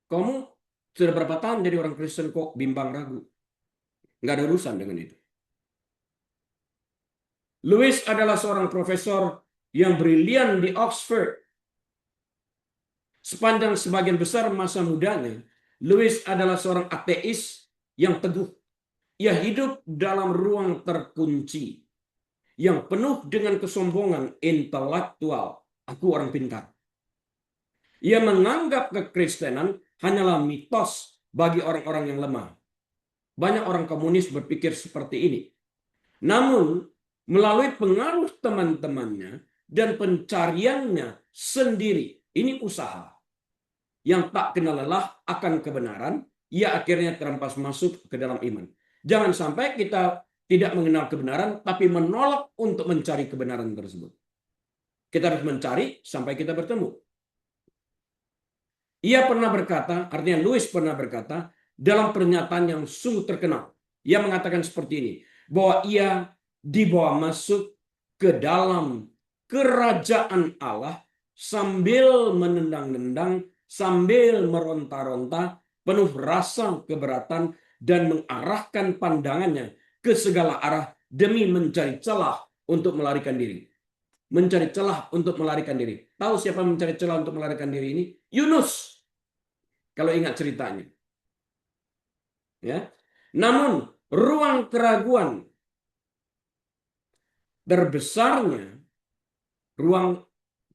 Kamu sudah berapa tahun jadi orang Kristen kok bimbang ragu? Nggak ada urusan dengan itu. Lewis adalah seorang profesor yang brilian di Oxford. Sepanjang sebagian besar masa mudanya, Lewis adalah seorang ateis yang teguh. Ia hidup dalam ruang terkunci yang penuh dengan kesombongan intelektual. Aku orang pintar. Ia menganggap kekristenan hanyalah mitos bagi orang-orang yang lemah. Banyak orang komunis berpikir seperti ini. Namun, melalui pengaruh teman-temannya dan pencariannya sendiri, ini usaha yang tak kenal lelah akan kebenaran, ia akhirnya terhempas masuk ke dalam iman. Jangan sampai kita tidak mengenal kebenaran, tapi menolak untuk mencari kebenaran tersebut. Kita harus mencari sampai kita bertemu. Ia pernah berkata, artinya Lewis pernah berkata, dalam pernyataan yang sungguh terkenal. Ia mengatakan seperti ini, bahwa ia dibawa masuk ke dalam kerajaan Allah sambil menendang-nendang, sambil meronta-ronta, penuh rasa keberatan, dan mengarahkan pandangannya ke segala arah demi mencari celah untuk melarikan diri. Mencari celah untuk melarikan diri. Tahu siapa mencari celah untuk melarikan diri ini? Yunus. Kalau ingat ceritanya. Ya. Namun ruang keraguan terbesarnya, ruang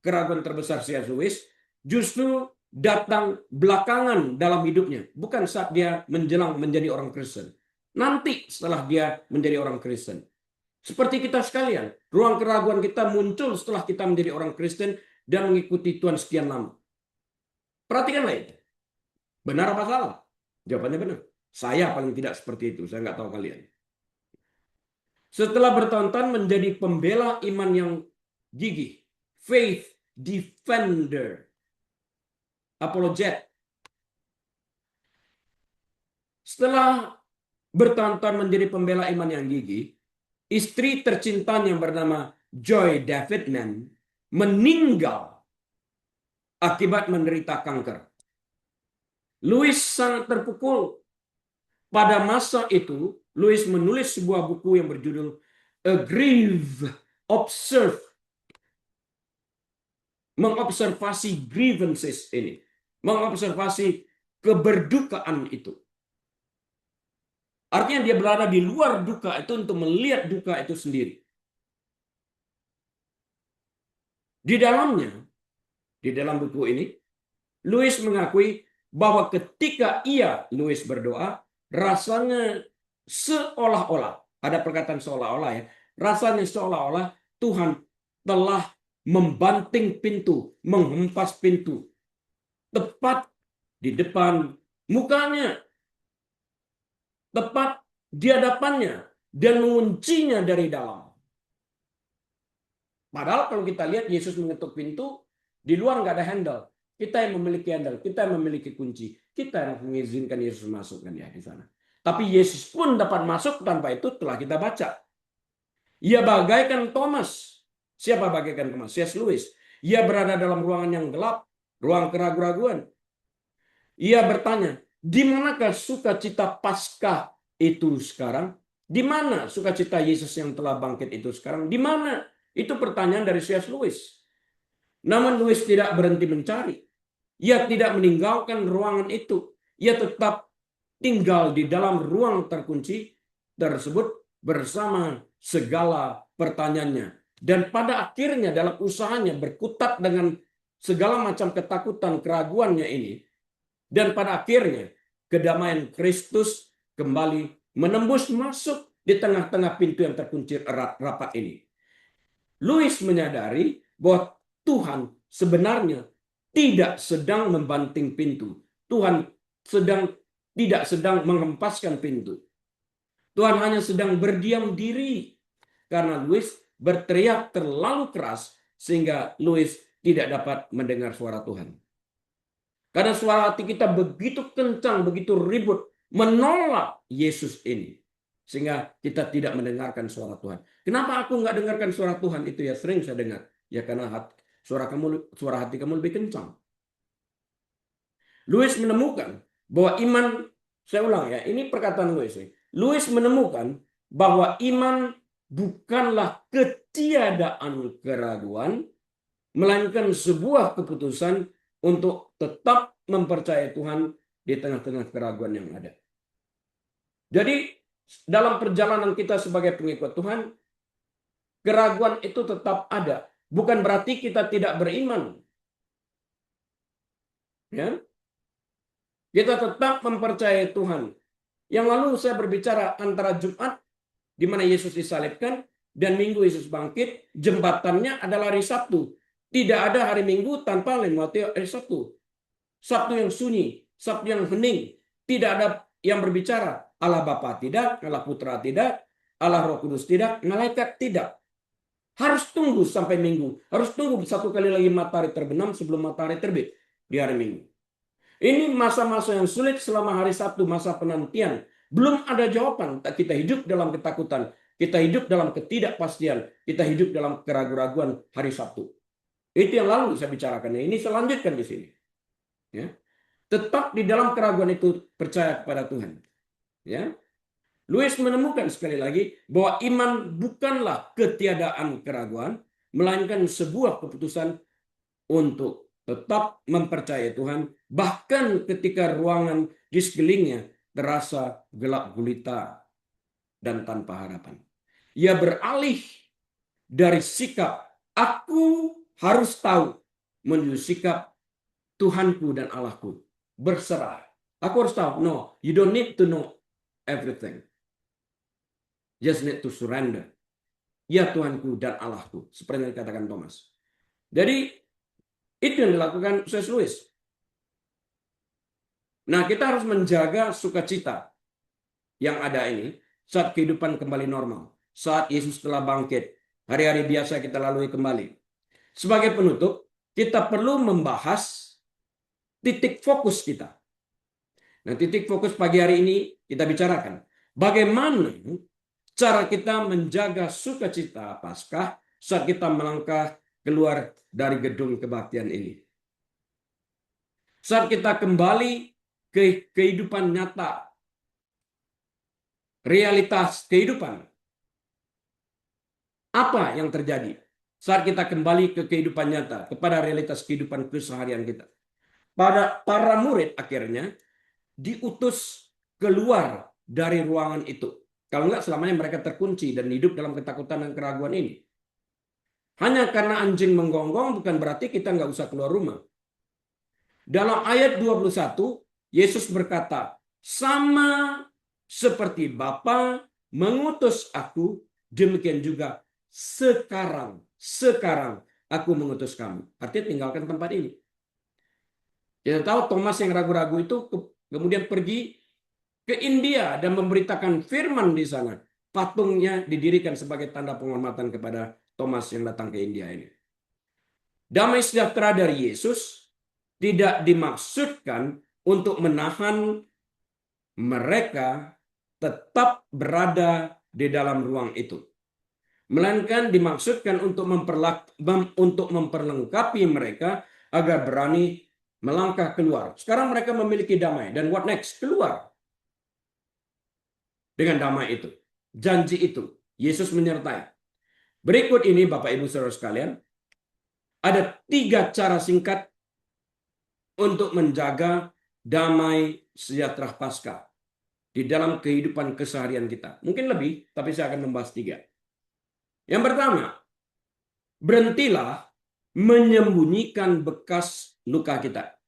keraguan terbesar C.S. Lewis justru datang belakangan dalam hidupnya, bukan saat dia menjelang menjadi orang Kristen. Nanti setelah dia menjadi orang Kristen. Seperti kita sekalian, ruang keraguan kita muncul setelah kita menjadi orang Kristen dan mengikuti Tuhan sekian lama. Perhatikanlah itu. Benar apa salah? Jawabannya benar. Saya paling tidak seperti itu. Saya nggak tahu kalian. Setelah bertahun-tahun menjadi pembela iman yang gigih, faith defender, apologet. Setelah bertahun-tahun menjadi pembela iman yang gigih, istri tercintanya yang bernama Joy Davidman meninggal akibat menderita kanker. Louis sangat terpukul. Pada masa itu, Louis menulis sebuah buku yang berjudul A Grieve, Observe, mengobservasi grievances ini, mengobservasi keberdukaan itu. Artinya dia berada di luar duka itu untuk melihat duka itu sendiri. Di dalamnya, di dalam buku ini, Louis mengakui bahwa ketika Louis berdoa, rasanya seolah-olah, ada perkataan seolah-olah ya, rasanya seolah-olah Tuhan telah membanting pintu, menghempas pintu, tepat di depan mukanya, tepat di hadapannya, dan menguncinya dari dalam. Padahal kalau kita lihat Yesus mengetuk pintu, di luar nggak ada handle. Kita yang memiliki handle, kita yang memiliki kunci, kita yang mengizinkan Yesus masuk kan ya di sana. Tapi Yesus pun dapat masuk tanpa itu telah kita baca. Ia bagaikan Thomas. Siapa bagaikan Thomas? C.S. Lewis. Ia berada dalam ruangan yang gelap, ruang keraguan-raguan. Ia bertanya, di manakah sukacita Paskah itu sekarang? Di mana sukacita Yesus yang telah bangkit itu sekarang? Di mana? Itu pertanyaan dari C.S. Lewis. Namun Lewis tidak berhenti mencari. Ia tidak meninggalkan ruangan itu. Ia tetap tinggal di dalam ruang terkunci tersebut bersama segala pertanyaannya. Dan pada akhirnya dalam usahanya berkutat dengan segala macam ketakutan, keraguannya ini. Dan pada akhirnya kedamaian Kristus kembali menembus masuk di tengah-tengah pintu yang terkunci erat rapat ini. Lewis menyadari bahwa Tuhan sebenarnya tidak sedang membanting pintu. Tuhan tidak sedang menghempaskan pintu. Tuhan hanya sedang berdiam diri karena Lewis berteriak terlalu keras sehingga Lewis tidak dapat mendengar suara Tuhan. Karena suara hati kita begitu kencang, begitu ribut menolak Yesus ini. Sehingga kita tidak mendengarkan suara Tuhan. Kenapa aku nggak dengarkan suara Tuhan? Itu ya sering saya dengar. Ya karena suara hati kamu lebih kencang. Lewis menemukan bahwa iman, saya ulang ya, ini perkataan Lewis. Lewis menemukan bahwa iman bukanlah ketiadaan keraguan, melainkan sebuah keputusan untuk tetap mempercayai Tuhan di tengah-tengah keraguan yang ada. Jadi dalam perjalanan kita sebagai pengikut Tuhan, keraguan itu tetap ada. Bukan berarti kita tidak beriman. Ya, kita tetap mempercayai Tuhan. Yang lalu saya berbicara antara Jumat, di mana Yesus disalibkan, dan Minggu Yesus bangkit, jembatannya adalah hari Sabtu. Tidak ada hari Minggu tanpa melewati hari Sabtu. Sabtu yang sunyi, Sabtu yang hening. Tidak ada yang berbicara. Allah Bapa tidak, Allah Putra tidak, Allah Roh Kudus tidak, malaikat tidak. Harus tunggu sampai Minggu. Harus tunggu satu kali lagi matahari terbenam sebelum matahari terbit di hari Minggu. Ini masa-masa yang sulit selama hari Sabtu, masa penantian. Belum ada jawaban. Kita hidup dalam ketakutan. Kita hidup dalam ketidakpastian. Kita hidup dalam keraguan-raguan hari Sabtu. Itu yang lalu saya bicarakan. Ini saya lanjutkan di sini. Ya. Tetap di dalam keraguan itu percaya kepada Tuhan. Ya. Lewis menemukan sekali lagi bahwa iman bukanlah ketiadaan keraguan, melainkan sebuah keputusan untuk tetap mempercayai Tuhan, bahkan ketika ruangan di sekelilingnya terasa gelap gulita dan tanpa harapan. Ia beralih dari sikap aku harus tahu menuju sikap Tuhanku dan Allahku. Berserah. Aku harus tahu. No, you don't need to know everything. Just need to surrender. Ya Tuhanku dan Allahku. Seperti yang dikatakan Thomas. Jadi, itu yang dilakukan C.S. Lewis. Nah, kita harus menjaga sukacita yang ada ini saat kehidupan kembali normal. Saat Yesus telah bangkit. Hari-hari biasa kita lalui kembali. Sebagai penutup, kita perlu membahas titik fokus kita. Nah, titik fokus pagi hari ini kita bicarakan. Bagaimana cara kita menjaga sukacita Paskah saat kita melangkah keluar dari gedung kebaktian ini. Saat kita kembali ke kehidupan nyata, realitas kehidupan. Apa yang terjadi saat kita kembali ke kehidupan nyata, kepada realitas kehidupan keseharian kita? Para murid akhirnya diutus keluar dari ruangan itu. Kalau enggak, selamanya mereka terkunci dan hidup dalam ketakutan dan keraguan ini. Hanya karena anjing menggonggong bukan berarti kita nggak usah keluar rumah. Dalam ayat 21, Yesus berkata, sama seperti Bapa mengutus aku, demikian juga sekarang aku mengutus kamu. Artinya tinggalkan tempat ini. Kita tahu Thomas yang ragu-ragu itu kemudian pergi ke India dan memberitakan firman di sana. Patungnya didirikan sebagai tanda penghormatan kepada Thomas yang datang ke India ini. Damai sejahtera dari Yesus tidak dimaksudkan untuk menahan mereka tetap berada di dalam ruang itu. Melainkan dimaksudkan untuk memperlengkapi mereka agar berani melangkah keluar. Sekarang mereka memiliki damai. Dan what next? Keluar. Dengan damai itu. Janji itu. Yesus menyertai. Berikut ini Bapak Ibu Saudara sekalian. Ada 3 cara singkat untuk menjaga damai sejahtera Paskah di dalam kehidupan keseharian kita. Mungkin lebih, tapi saya akan membahas 3. Yang pertama, berhentilah menyembunyikan bekas luka kita.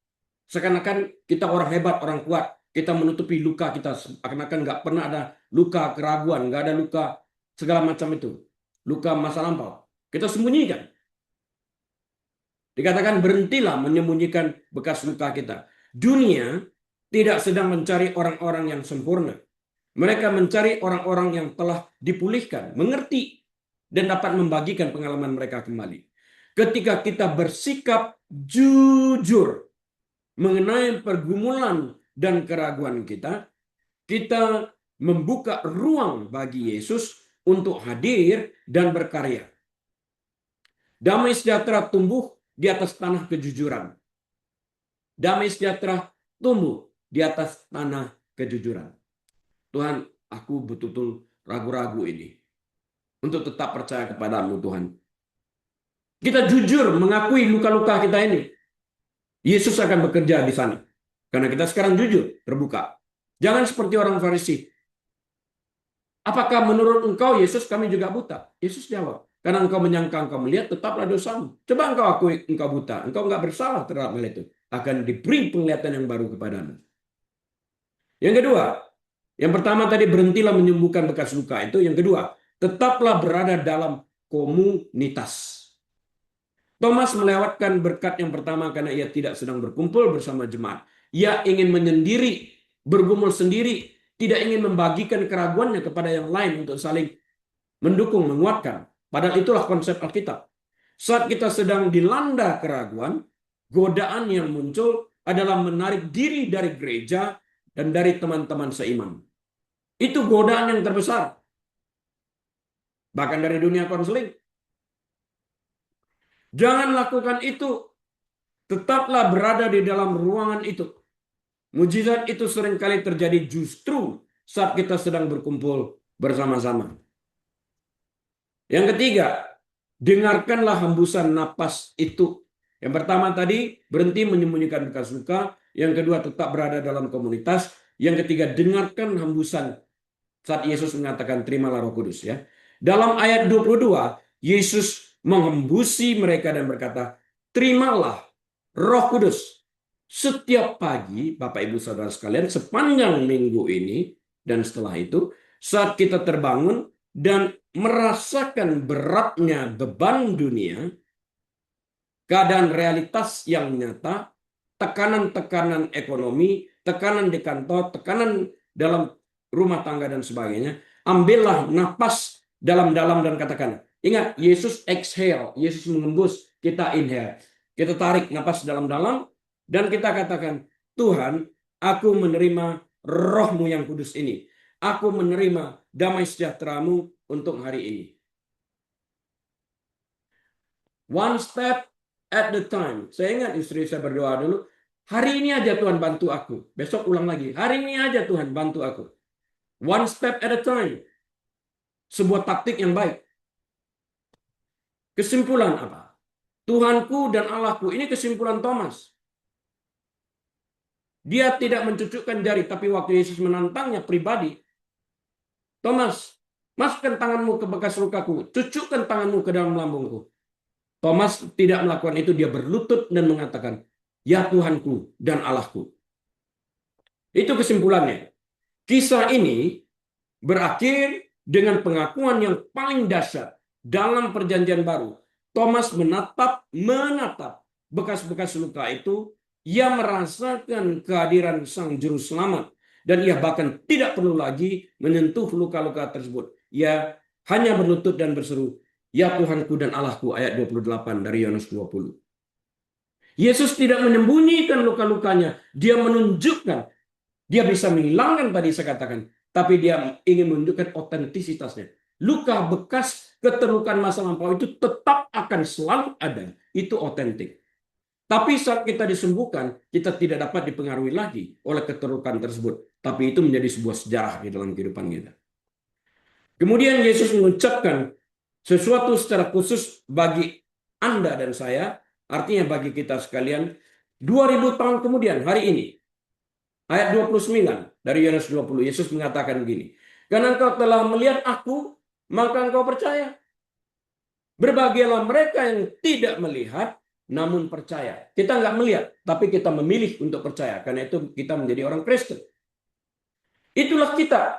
Seakan-akan kita orang hebat, orang kuat. Kita menutupi luka kita. Seakan-akan nggak pernah ada luka keraguan, nggak ada luka segala macam itu. Luka masa lampau. Kita sembunyikan. Dikatakan berhentilah menyembunyikan bekas luka kita. Dunia tidak sedang mencari orang-orang yang sempurna. Mereka mencari orang-orang yang telah dipulihkan, mengerti, dan dapat membagikan pengalaman mereka kembali. Ketika kita bersikap jujur mengenai pergumulan dan keraguan kita, kita membuka ruang bagi Yesus untuk hadir dan berkarya. Damai sejahtera tumbuh di atas tanah kejujuran. Damai sejahtera tumbuh di atas tanah kejujuran. Tuhan, aku betul-betul ragu-ragu ini untuk tetap percaya kepadamu, Tuhan. Kita jujur mengakui luka-luka kita ini. Yesus akan bekerja di sana. Karena kita sekarang jujur, terbuka. Jangan seperti orang Farisi. Apakah menurut engkau, Yesus, kami juga buta? Yesus jawab, karena engkau menyangka engkau melihat, tetaplah dosamu. Coba engkau akui engkau buta. Engkau enggak bersalah terhadap hal itu. Akan diberi penglihatan yang baru kepadamu. Yang kedua, yang pertama tadi berhentilah menyembuhkan bekas luka itu. Yang kedua, tetaplah berada dalam komunitas. Thomas melewatkan berkat yang pertama karena ia tidak sedang berkumpul bersama jemaat. Ia ingin menyendiri, bergumul sendiri, tidak ingin membagikan keraguannya kepada yang lain untuk saling mendukung, menguatkan. Padahal itulah konsep Alkitab. Saat kita sedang dilanda keraguan, godaan yang muncul adalah menarik diri dari gereja dan dari teman-teman seiman. Itu godaan yang terbesar. Bahkan dari dunia konseling. Jangan lakukan itu. Tetaplah berada di dalam ruangan itu. Mujizat itu seringkali terjadi justru saat kita sedang berkumpul bersama-sama. Yang ketiga, dengarkanlah hembusan napas itu. Yang pertama tadi, berhenti menyembunyikan bekas luka. Yang kedua, tetap berada dalam komunitas. Yang ketiga, dengarkan hembusan saat Yesus mengatakan terimalah Roh Kudus, ya. Dalam ayat 22, Yesus menghembusi mereka dan berkata, terimalah Roh Kudus. Setiap pagi, Bapak Ibu Saudara sekalian, sepanjang minggu ini dan setelah itu, saat kita terbangun dan merasakan beratnya beban dunia, keadaan realitas yang nyata, tekanan-tekanan ekonomi, tekanan di kantor, tekanan dalam rumah tangga dan sebagainya, ambillah napas dalam-dalam dan katakan, ingat, Yesus exhale, Yesus mengembus, kita inhale. Kita tarik napas dalam-dalam dan kita katakan, Tuhan, aku menerima Roh-Mu yang kudus ini. Aku menerima damai sejahtera-Mu untuk hari ini. One step at the time. Saya ingat istri saya berdoa dulu, hari ini aja Tuhan bantu aku. Besok ulang lagi, hari ini aja Tuhan bantu aku. One step at a time. Sebuah taktik yang baik. Kesimpulan apa? Tuhanku dan Allahku, ini kesimpulan Thomas. Dia tidak mencucukkan jari, tapi waktu Yesus menantangnya pribadi, Thomas, masukkan tanganmu ke bekas lukaku, cucukkan tanganmu ke dalam lambungku. Thomas tidak melakukan itu, dia berlutut dan mengatakan, ya Tuhanku dan Allahku. Itu kesimpulannya. Kisah ini berakhir dengan pengakuan yang paling dahsyat dalam perjanjian baru. Thomas menatap bekas-bekas luka itu. Ia merasakan kehadiran Sang Juru Selamat. Dan ia bahkan tidak perlu lagi menyentuh luka-luka tersebut. Ia hanya berlutut dan berseru, ya Tuhanku dan Allahku, ayat 28 dari Yohanes 20. Yesus tidak menyembunyikan luka-lukanya. Dia menunjukkan. Dia bisa menghilangkan tadi saya katakan. Tapi dia ingin menunjukkan otentisitasnya. Luka bekas keterlukaan masa lampau itu tetap akan selalu ada. Itu otentik. Tapi saat kita disembuhkan, kita tidak dapat dipengaruhi lagi oleh keterlukaan tersebut. Tapi itu menjadi sebuah sejarah di dalam kehidupan kita. Kemudian Yesus mengucapkan sesuatu secara khusus bagi Anda dan saya, artinya bagi kita sekalian, 2000 tahun kemudian, hari ini, ayat 29 dari Yohanes 20, Yesus mengatakan begini, karena engkau telah melihat aku, maka engkau percaya. Berbahagialah mereka yang tidak melihat, namun percaya. Kita nggak melihat, tapi kita memilih untuk percaya. Karena itu kita menjadi orang Kristen. Itulah kita.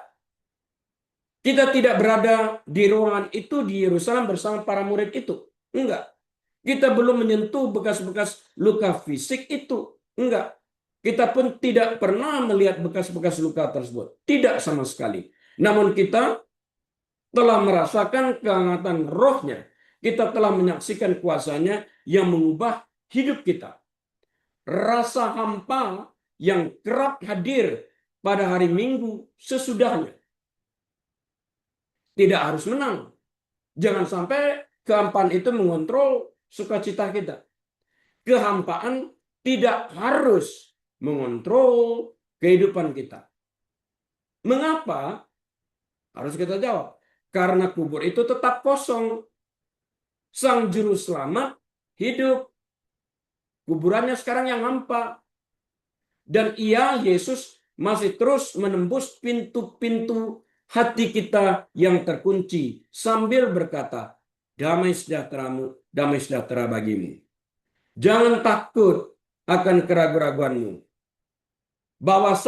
Kita tidak berada di ruangan itu di Yerusalem bersama para murid itu. Enggak. Kita belum menyentuh bekas-bekas luka fisik itu. Enggak. Kita pun tidak pernah melihat bekas-bekas luka tersebut. Tidak sama sekali. Namun kita telah merasakan kehangatan rohnya. Kita telah menyaksikan kuasanya yang mengubah hidup kita. Rasa hampa yang kerap hadir pada hari Minggu sesudahnya. Tidak harus menang. Jangan sampai kehampaan itu mengontrol sukacita kita. Kehampaan tidak harus mengontrol kehidupan kita. Mengapa? Harus kita jawab. Karena kubur itu tetap kosong. Sang Juru Selamat hidup. Kuburannya sekarang yang hampa. Dan ia, Yesus, masih terus menembus pintu-pintu hati kita yang terkunci. Sambil berkata, damai sejahtera-Mu, damai sejahtera bagimu. Jangan takut akan keraguan-raguanmu. Bawalah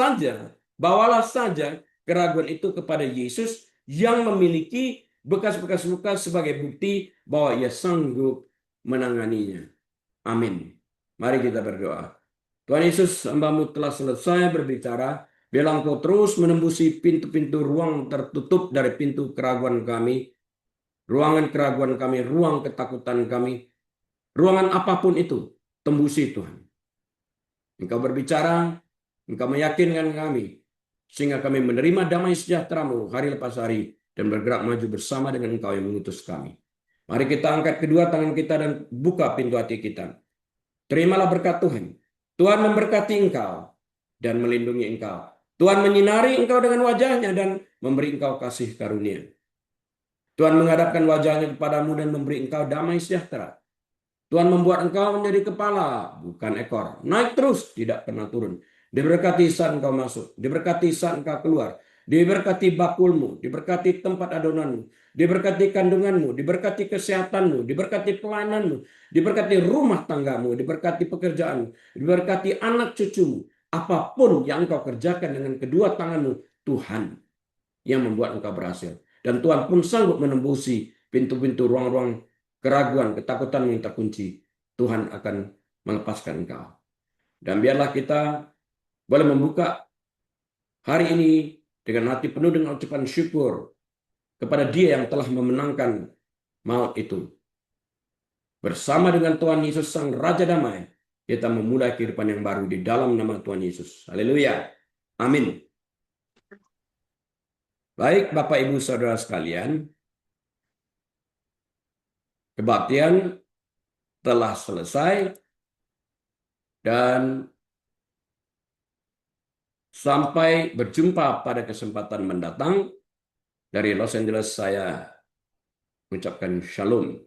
saja keraguan itu kepada Yesus yang memiliki bekas-bekas luka sebagai bukti bahwa ia sanggup menanganinya. Amin. Mari kita berdoa. Tuhan Yesus, hamba-Mu telah selesai berbicara. Biarlah Engkau terus menembusi pintu-pintu ruang tertutup dari pintu keraguan kami. Ruangan keraguan kami, ruang ketakutan kami. Ruangan apapun itu, tembusi Tuhan. Engkau berbicara, Engkau meyakinkan kami, sehingga kami menerima damai sejahtera-Mu hari lepas hari dan bergerak maju bersama dengan Engkau yang mengutus kami. Mari kita angkat kedua tangan kita dan buka pintu hati kita. Terimalah berkat Tuhan. Tuhan memberkati engkau dan melindungi engkau. Tuhan menyinari engkau dengan wajahnya dan memberi engkau kasih karunia. Tuhan menghadapkan wajahnya kepadamu dan memberi engkau damai sejahtera. Tuhan membuat engkau menjadi kepala, bukan ekor. Naik terus, tidak pernah turun. Diberkati saat engkau masuk, diberkati saat engkau keluar, diberkati bakulmu, diberkati tempat adonanmu, diberkati kandunganmu, diberkati kesehatanmu, diberkati pelayananmu, diberkati rumah tanggamu, diberkati pekerjaanmu, diberkati anak cucumu. Apapun yang engkau kerjakan dengan kedua tanganmu, Tuhan yang membuat engkau berhasil. Dan Tuhan pun sanggup menembusi pintu-pintu ruang-ruang keraguan, ketakutan yang terkunci. Tuhan akan melepaskan engkau. Dan biarlah kita boleh membuka hari ini dengan hati penuh dengan ucapan syukur kepada Dia yang telah memenangkan maut itu. Bersama dengan Tuhan Yesus Sang Raja Damai, kita memulai kehidupan yang baru di dalam nama Tuhan Yesus. Haleluya. Amin. Baik, Bapak Ibu Saudara sekalian, kebaktian telah selesai dan sampai berjumpa pada kesempatan mendatang. Dari Los Angeles saya mengucapkan shalom.